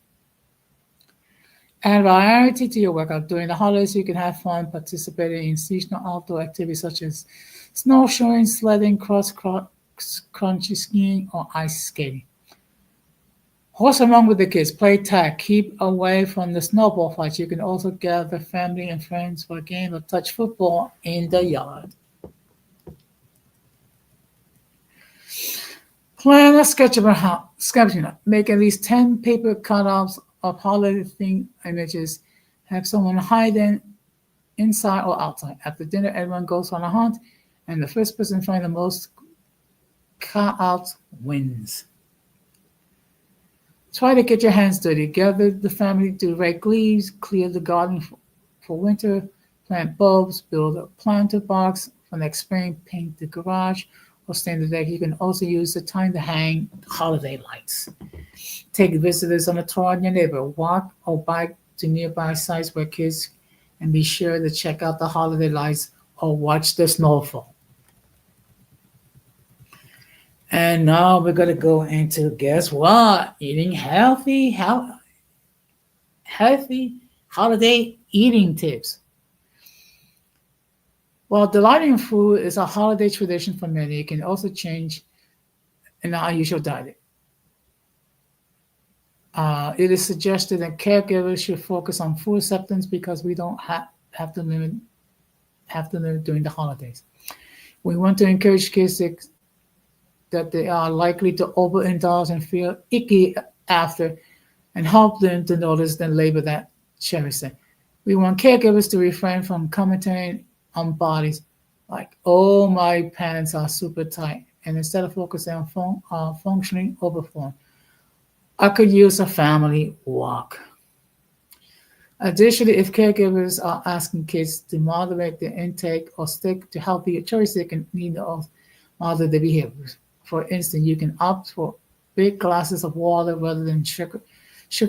Add variety to your workout. During the holidays, you can have fun participating in seasonal outdoor activities such as snowshoeing, sledding, country skiing, or ice skating. Horse along with the kids, play tag, keep away from the snowball fights. You can also gather family and friends for a game of touch football in the yard. Plan a sketching up. Make at least 10 paper cutouts of holiday themed images. Have someone hide them inside or outside. After dinner, everyone goes on a hunt, and the first person to find the most cutouts wins. Try to get your hands dirty. Gather the family to rake leaves, clear the garden for winter, plant bulbs, build a planter box for next spring, paint the garage, or stain the deck. You can also use the time to hang holiday lights. Take visitors on a tour in your neighborhood. Walk or bike to nearby sites where kids and be sure to check out the holiday lights or watch the snowfall. And now we're gonna go into guess what? Eating healthy holiday eating tips. While delighting in food is a holiday tradition for many, it can also change an unusual diet. It is suggested that caregivers should focus on food acceptance because we don't have to limit during the holidays. We want to encourage kids that they are likely to overindulge and feel icky after and help them to notice and label that cherish them. We want caregivers to refrain from commenting on bodies like, oh, my pants are super tight, and instead of focusing on functioning overflow. I could use a family walk. Additionally, if caregivers are asking kids to moderate their intake or stick to healthier choices, they can need to moderate their behaviors. For instance, you can opt for big glasses of water rather than sugar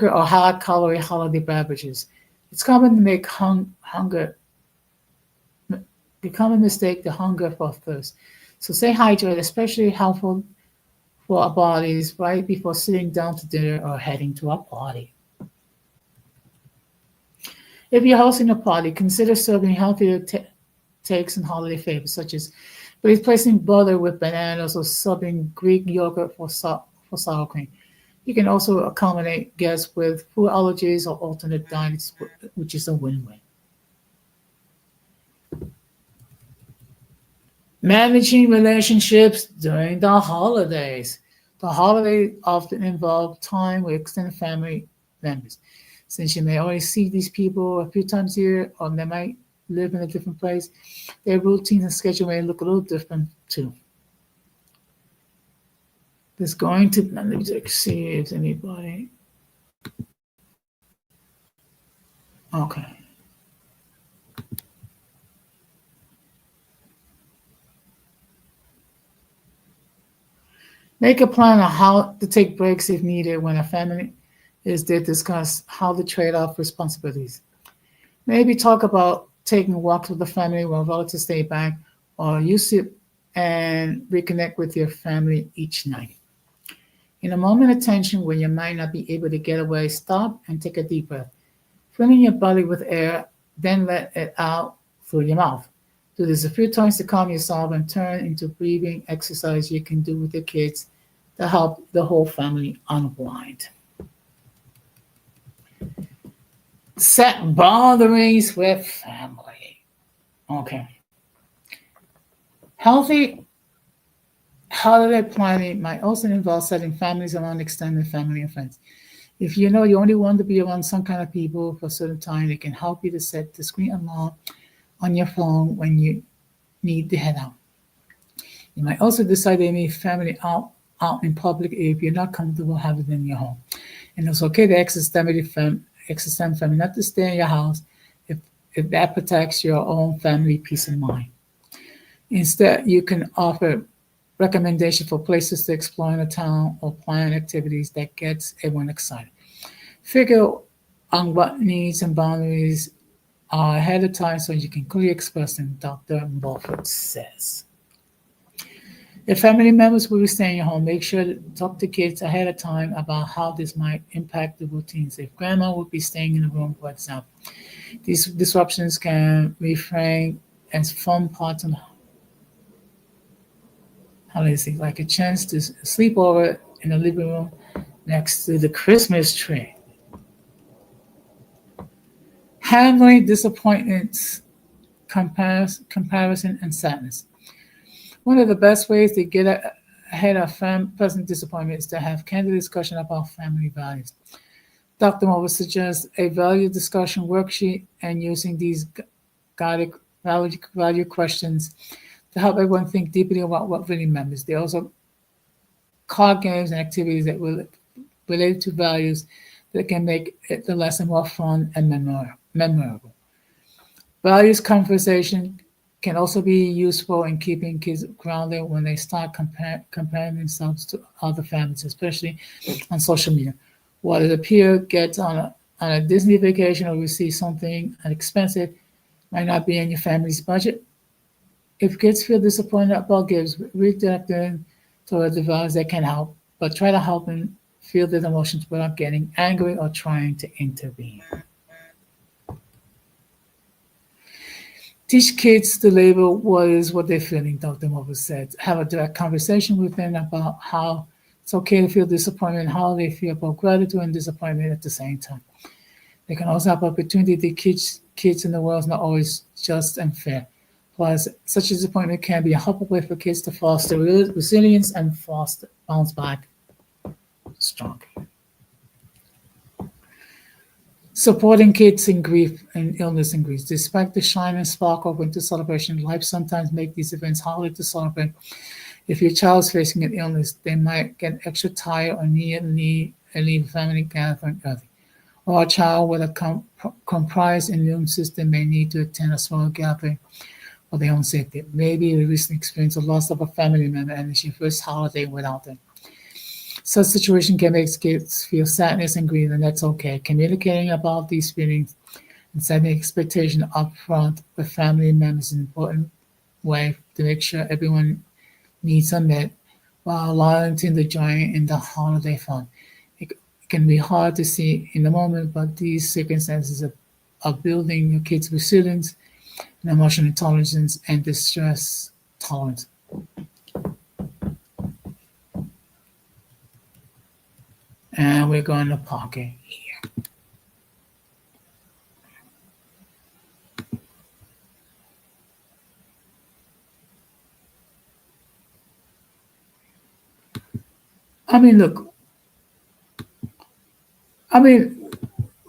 or high-calorie holiday beverages. It's common to make hunger become a mistake to hunger for thirst. So stay hydrated, especially helpful for our bodies right before sitting down to dinner or heading to a party. If you're hosting a party, consider serving healthier takes and holiday favorites, such as replacing butter with bananas or subbing Greek yogurt for sour cream. You can also accommodate guests with food allergies or alternate diets, which is a win-win. Managing relationships during the holidays. The holidays often involve time with extended family members. Since you may only see these people a few times a year, or they might live in a different place, their routines and schedule may look a little different too. There's going to, let me just see if anybody, okay. Make a plan on how to take breaks if needed when a family is there. Discuss how to trade off responsibilities. Maybe talk about taking walks with the family while relatives stay back, or use it and reconnect with your family each night. In a moment of tension when you might not be able to get away, stop and take a deep breath. Filling your body with air, then let it out through your mouth. Do this a few times to calm yourself and turn into breathing exercise you can do with your kids to help the whole family unwind. Set boundaries with family. Okay. Healthy holiday planning might also involve setting families around extended family and friends. If you know you only want to be around some kind of people for a certain time, it can help you to set the screen alarm on your phone when you need to head out. You might also decide to meet family out in public if you're not comfortable having it in your home. And it's okay to extend family not to stay in your house if, if that protects your own family peace of mind. Instead, you can offer recommendations for places to explore in a town or plan activities that gets everyone excited. Figure on what needs and boundaries are ahead of time so you can clearly express them, Dr. Beaufort says. If family members will be staying at home, make sure to talk to kids ahead of time about how this might impact the routines. If grandma will be staying in the room, for example, these disruptions can reframe as fun parts of holiday, like a chance to sleep over in the living room next to the Christmas tree. Handling disappointments, comparison, and sadness. One of the best ways to get ahead of present disappointment is to have candid discussion about family values. Dr. Moore suggests a value discussion worksheet and using these guided value questions to help everyone think deeply about what really matters. There are also card games and activities that will relate to values that can make the lesson more fun and memorable. Values conversation can also be useful in keeping kids grounded when they start comparing themselves to other families, especially on social media. What a peer gets on a Disney vacation or receives something expensive might not be in your family's budget. If kids feel disappointed about gifts, redirect them toward the values that can help, but try to help them feel their emotions without getting angry or trying to intervene. Teach kids to label what they're feeling, Dr. Moore said. Have a direct conversation with them about how it's okay to feel disappointment, how they feel about gratitude and disappointment at the same time. They can also have opportunity to teach kids in the world is not always just and fair. Plus, such disappointment can be a helpful way for kids to foster resilience and foster bounce back strong. Supporting kids in grief and illness and grief. Despite the shine and sparkle of winter celebration, life sometimes make these events harder to celebrate. If your child is facing an illness, they might get extra tired or need and leave family gathering early. Or a child with a compromised immune system may need to attend a small gathering for their own safety. Maybe they recently experienced the loss of a family member and it's your first holiday without them. Such situation can make kids feel sadness and grief, and that's okay. Communicating about these feelings and setting expectation up front with family members is an important way to make sure everyone needs are met while allowing them to join in the holiday fun. It can be hard to see in the moment, but these circumstances are building your kids' resilience and emotional intelligence and distress tolerance. And we're going to pocket here. I mean, look, I mean,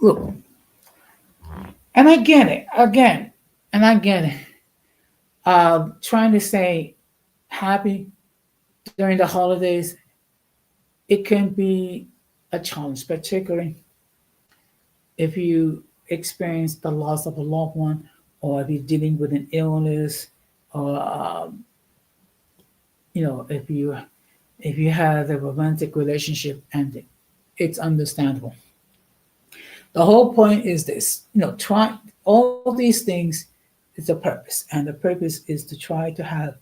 look, and I get it again, and I get it. Trying to stay happy during the holidays, it can be a challenge, particularly if you experience the loss of a loved one, or if you're dealing with an illness, or if you have a romantic relationship ending, it's understandable. The whole point is this, try all these things. It's a purpose, and the purpose is to try to have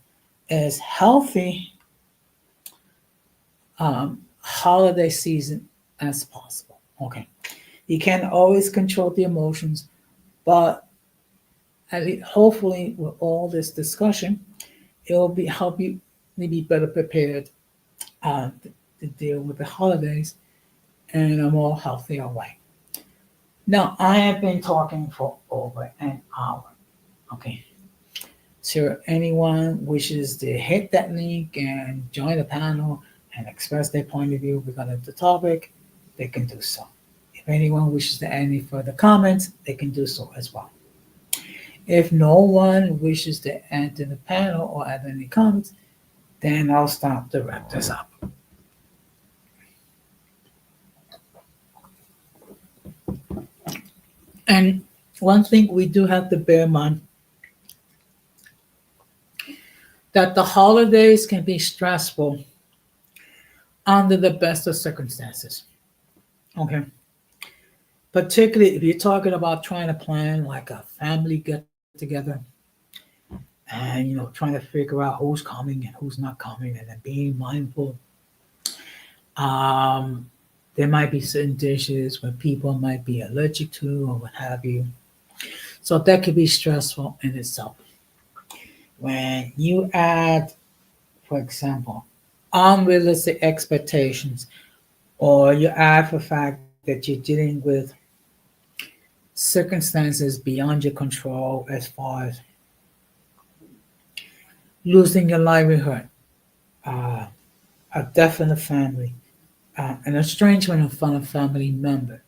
as healthy holiday season as possible. Okay, you can't always control the emotions, but hopefully with all this discussion, it will be help you maybe better prepared to deal with the holidays in a more healthier way. Now, I have been talking for over an hour. Okay. So, anyone wishes to hit that link and join the panel and express their point of view regarding the topic, they can do so. If anyone wishes to add any further comments, they can do so as well. If no one wishes to enter the panel or add any comments, then I'll stop to wrap this up. And one thing we do have to bear in mind, that the holidays can be stressful under the best of circumstances. Okay. Particularly if you're talking about trying to plan like a family get together, and trying to figure out who's coming and who's not coming, and then being mindful. Um, there might be certain dishes where people might be allergic to or what have you. So that could be stressful in itself. When you add, for example, unrealistic expectations, or you add the fact that you're dealing with circumstances beyond your control, as far as losing your livelihood, uh, a death in the family, an estrangement from a family member.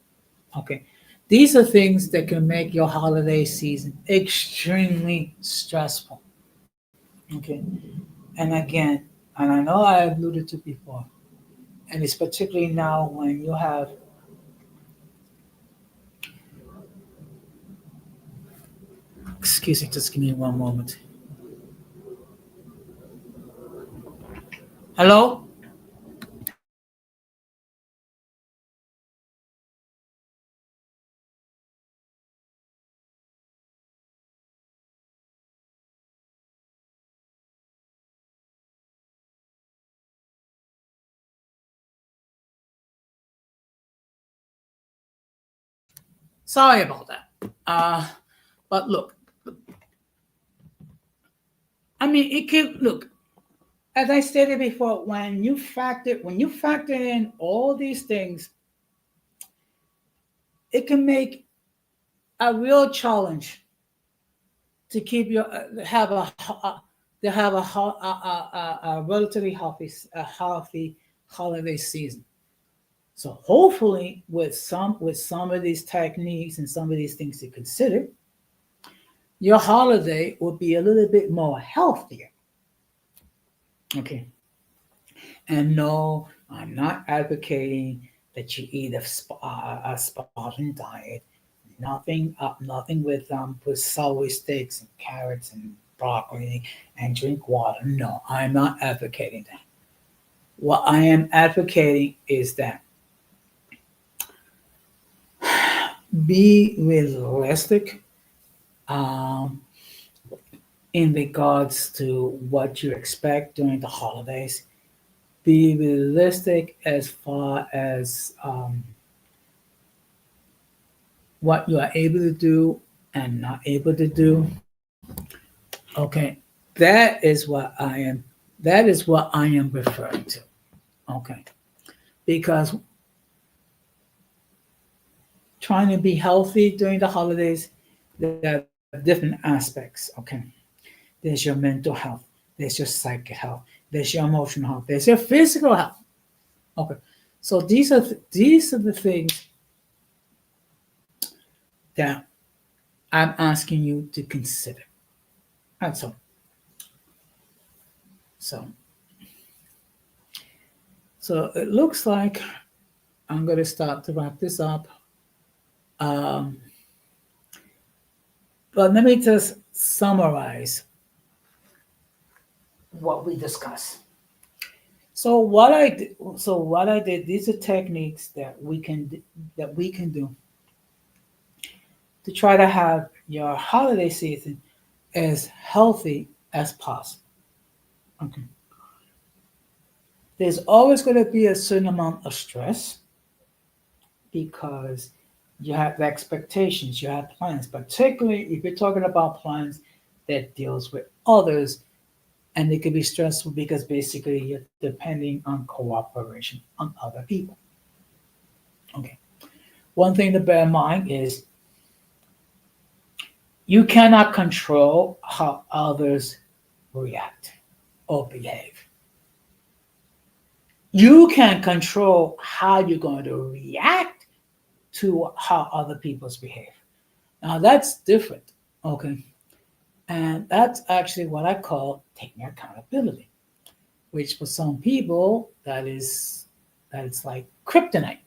Okay, these are things that can make your holiday season extremely stressful. Okay, and again, and I know I alluded to before, and it's particularly now when you have, excuse me, just give me one moment. Hello? Sorry about that. But look, I mean, it can look, as I stated before, when you factor in all these things, it can make a real challenge to keep your have a to have a relatively healthy holiday season. So hopefully, with some of these techniques and some of these things to consider, your holiday will be a little bit more healthier. Okay, and no, I'm not advocating that you eat a Spartan diet. Nothing with celery sticks and carrots and broccoli and drink water. No, I'm not advocating that. What I am advocating is that be realistic um, in regards to what you expect during the holidays. Be realistic as far as what you are able to do and not able to do. Okay, that is what I am. That is what I am referring to. Okay, because trying to be healthy during the holidays, there are different aspects. Okay, there's your mental health, there's your psychic health, there's your emotional health, there's your physical health. Okay. So these are the things that I'm asking you to consider. That's all. So so it looks like I'm going to start to wrap this up. Um, but let me just summarize what we discussed. So what I did, these are techniques that we can do to try to have your holiday season as healthy as possible. Okay. There's always going to be a certain amount of stress because you have expectations, you have plans, particularly if you're talking about plans that deals with others, and it can be stressful because basically you're depending on cooperation on other people. Okay. One thing to bear in mind is you cannot control how others react or behave. You can control how you're going to react to how other people's behave. Now that's different. Okay. And that's actually what I call taking accountability, which for some people that is like kryptonite.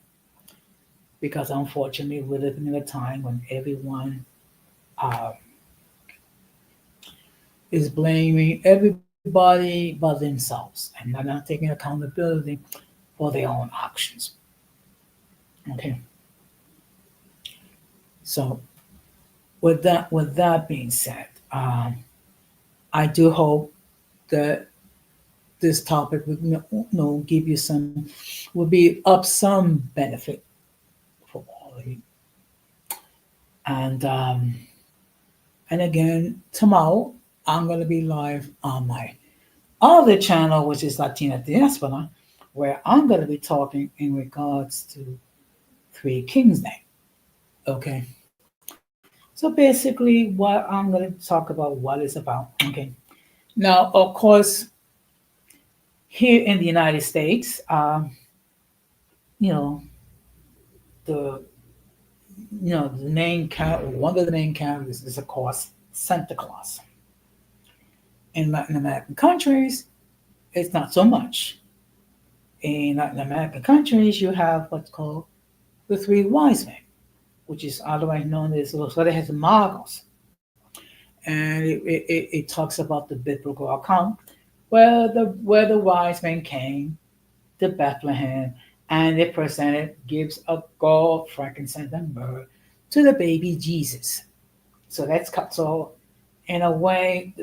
Because unfortunately we're living in a time when everyone uh, is blaming everybody but themselves and they're not taking accountability for their own actions. Okay. So with that being said, I do hope that this topic would give you some will be of some benefit for all of you. And again, tomorrow I'm going to be live on my other channel, which is Latina Diaspora, where I'm going to be talking in regards to Three Kings Day. Okay. So basically, what I'm going to talk about, what it's about. Okay. Now, of course, here in the United States, you know, the the main one of the main characters is of course Santa Claus. In Latin American countries, it's not so much. In Latin American countries, you have what's called the three wise men, which is otherwise known as Los Reyes Magos. And it talks about the biblical account where the wise men came to Bethlehem and they presented gifts of gold, frankincense, and myrrh to the baby Jesus. So so in a way,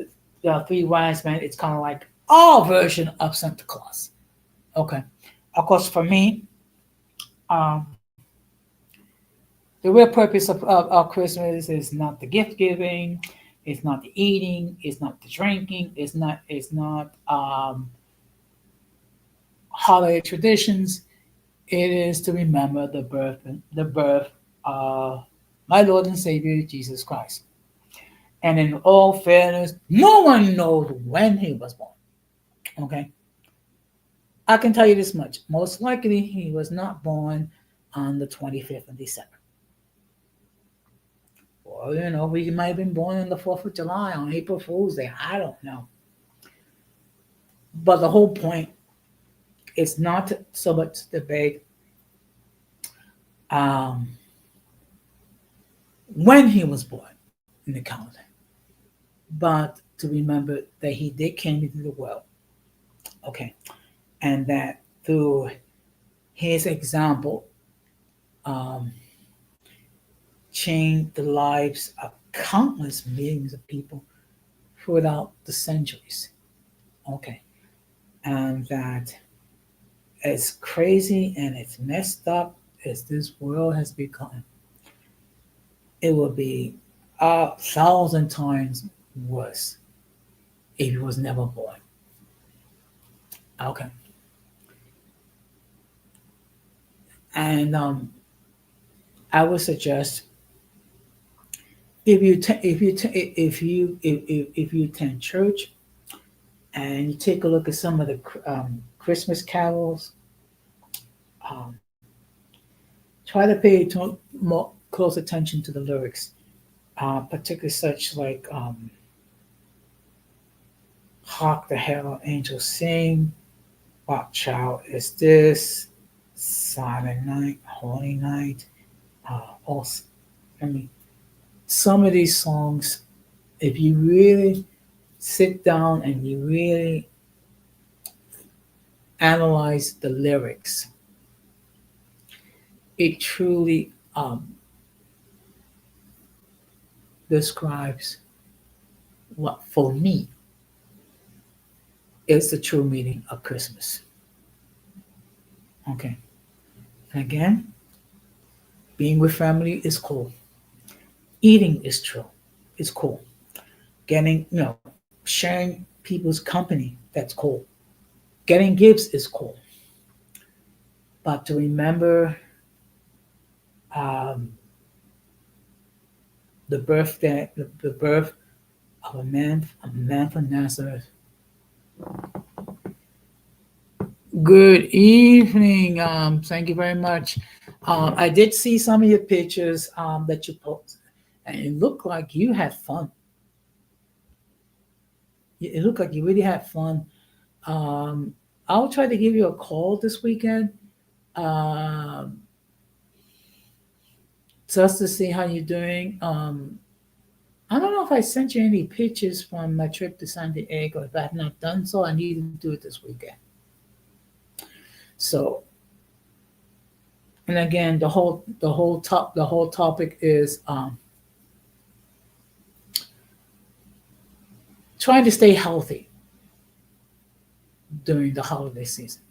the three wise men, it's kind of like our version of Santa Claus. Okay. Of course, for me, um, the real purpose of Christmas is not the gift giving, it's not the eating, it's not the drinking, it's not holiday traditions. It is to remember the birth of my Lord and Savior Jesus Christ. And in all fairness, no one knows when he was born. Okay, I can tell you this much: most likely, he was not born on the 25th of December. Or we might have been born on the 4th of July on April Fool's Day. I don't know. But the whole point is not so much to debate um, when he was born in the calendar, but to remember that he did came into the world. Okay, and that through his example, um, changed the lives of countless millions of people throughout the centuries. Okay, and that as crazy and as messed up as this world has become, it will be 1,000 times worse if he was never born. Okay, and I would suggest if you attend church and you take a look at some of the Christmas carols um, try to pay more close attention to the lyrics, particularly such like "Hark the Herald Angels Sing," "What Child Is This," "Silent Night," "Holy Night." Also, I mean, some of these songs, if you really sit down and you really analyze the lyrics, it truly describes what, for me, is the true meaning of Christmas. Okay. And again, being with family is cool. Eating is true. It's cool. Getting, sharing people's company, that's cool. Getting gifts is cool. But to remember um, the birth of a man from Nazareth. Good evening. Thank you very much. I did see some of your pictures that you posted, and it looked like you had fun. It looked like you really had fun. Um, I'll try to give you a call this weekend, um, just to see how you're doing. I don't know if I sent you any pictures from my trip to San Diego. If I have not done so, I need to do it this weekend. So, and again, the whole topic is trying to stay healthy during the holiday season.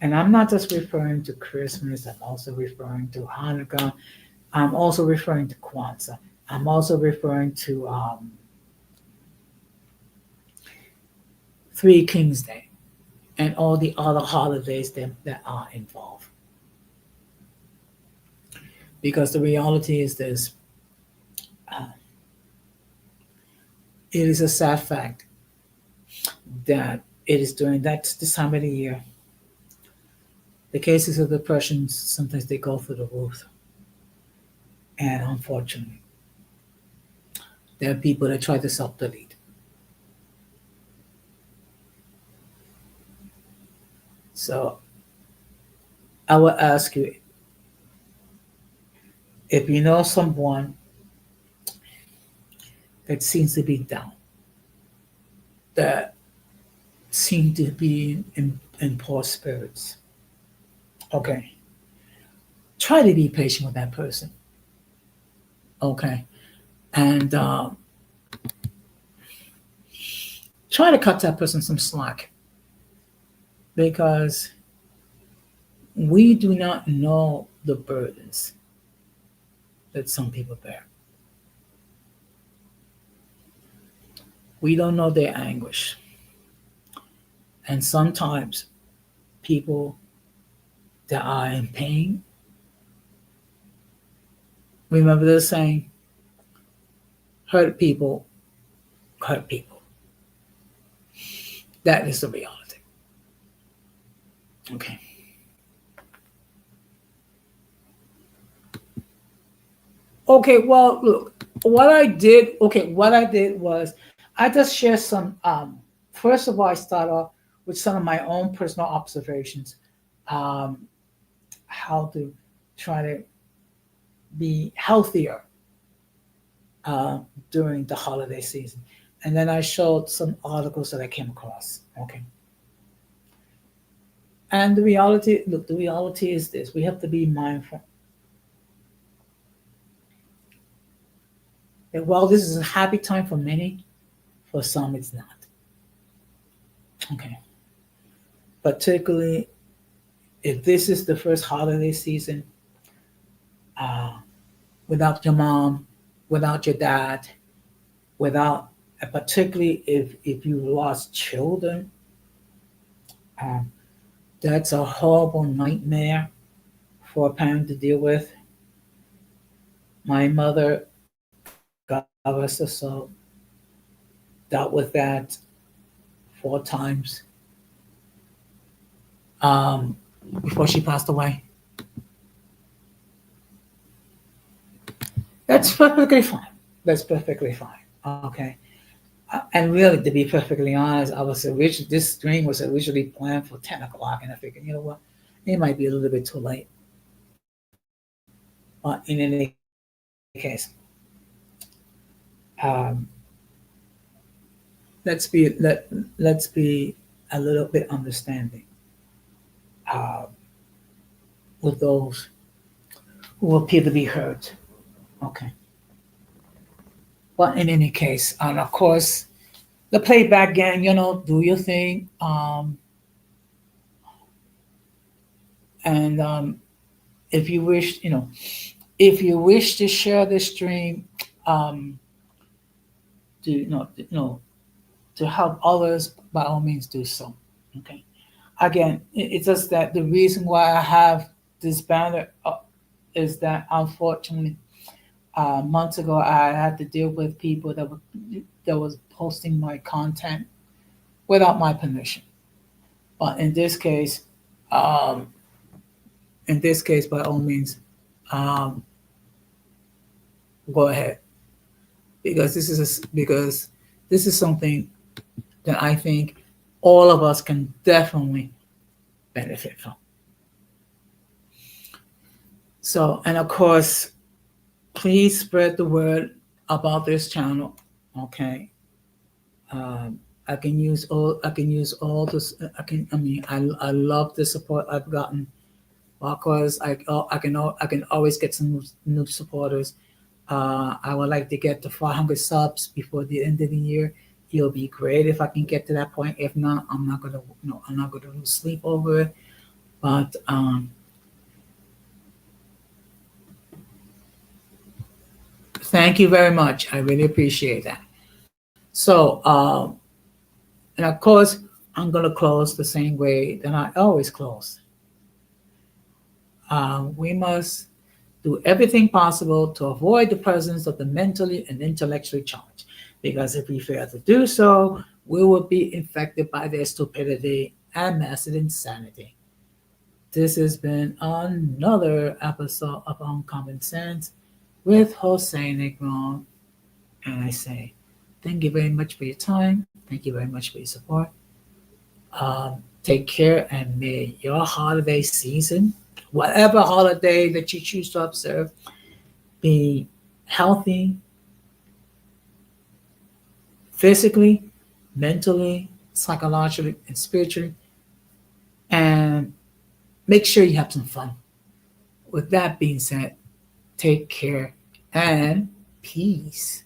And I'm not just referring to Christmas. I'm also referring to Hanukkah. I'm also referring to Kwanzaa. I'm also referring to Three Kings Day and all the other holidays that are involved. Because the reality is this: uh, it is a sad fact that it is during this time of the year the cases of depression sometimes they go through the roof, and unfortunately, there are people that try to self-delete. So I will ask you, if you know someone that seems to be down, that seem to be in poor spirits, okay, try to be patient with that person, okay, and try to cut that person some slack because we do not know the burdens that some people bear. We don't know their anguish. And sometimes people that are in pain, remember the saying, hurt people hurt people. That is the reality. Okay. Okay, well, look, what I did was I just shared some, first of all, I start off with some of my own personal observations, um, how to try to be healthier uh, during the holiday season. And then I showed some articles that I came across. Okay. And the reality is this: we have to be mindful that while this is a happy time for many, for some it's not. Okay. Particularly if this is the first holiday season uh, without your mom, without your dad, without, particularly if you lost children, um, that's a horrible nightmare for a parent to deal with. My mother, God rest her soul, dealt with that 4 times. Um, before she passed away. That's perfectly fine. That's perfectly fine. Okay. And really, to be perfectly honest, this stream was originally planned for 10 o'clock, and I figured, you know what, it might be a little bit too late. But in any case, um, let's be a little bit understanding uh, with those who appear to be hurt. Okay. But in any case, and of course, the playback gang, do your thing. And if you wish, if you wish to share the stream, um, to to help others, by all means do so. Okay. Again, it's just that the reason why I have this banner is that unfortunately, months ago I had to deal with people that was posting my content without my permission. But um, in this case, by all means, um, go ahead, because this is something that I think all of us can definitely benefit from. So, and of course, please spread the word about this channel. Okay. I can use all this. I love the support I've gotten because I can always get some new supporters. I would like to get to 400 subs before the end of the year. It'll be great if I can get to that point. If not, I'm not gonna lose sleep over it. But thank you very much. I really appreciate that. So, and of course, I'm gonna close the same way that I always close. We must do everything possible to avoid the presence of the mentally and intellectually challenged, because if we fail to do so, we will be infected by their stupidity and massive insanity. This has been another episode of Uncommon Sense with Jose Negron, and I say thank you very much for your time. Thank you very much for your support. Take care, and may your holiday season, whatever holiday that you choose to observe, be healthy physically, mentally, psychologically, and spiritually. And make sure you have some fun. With that being said, take care and peace.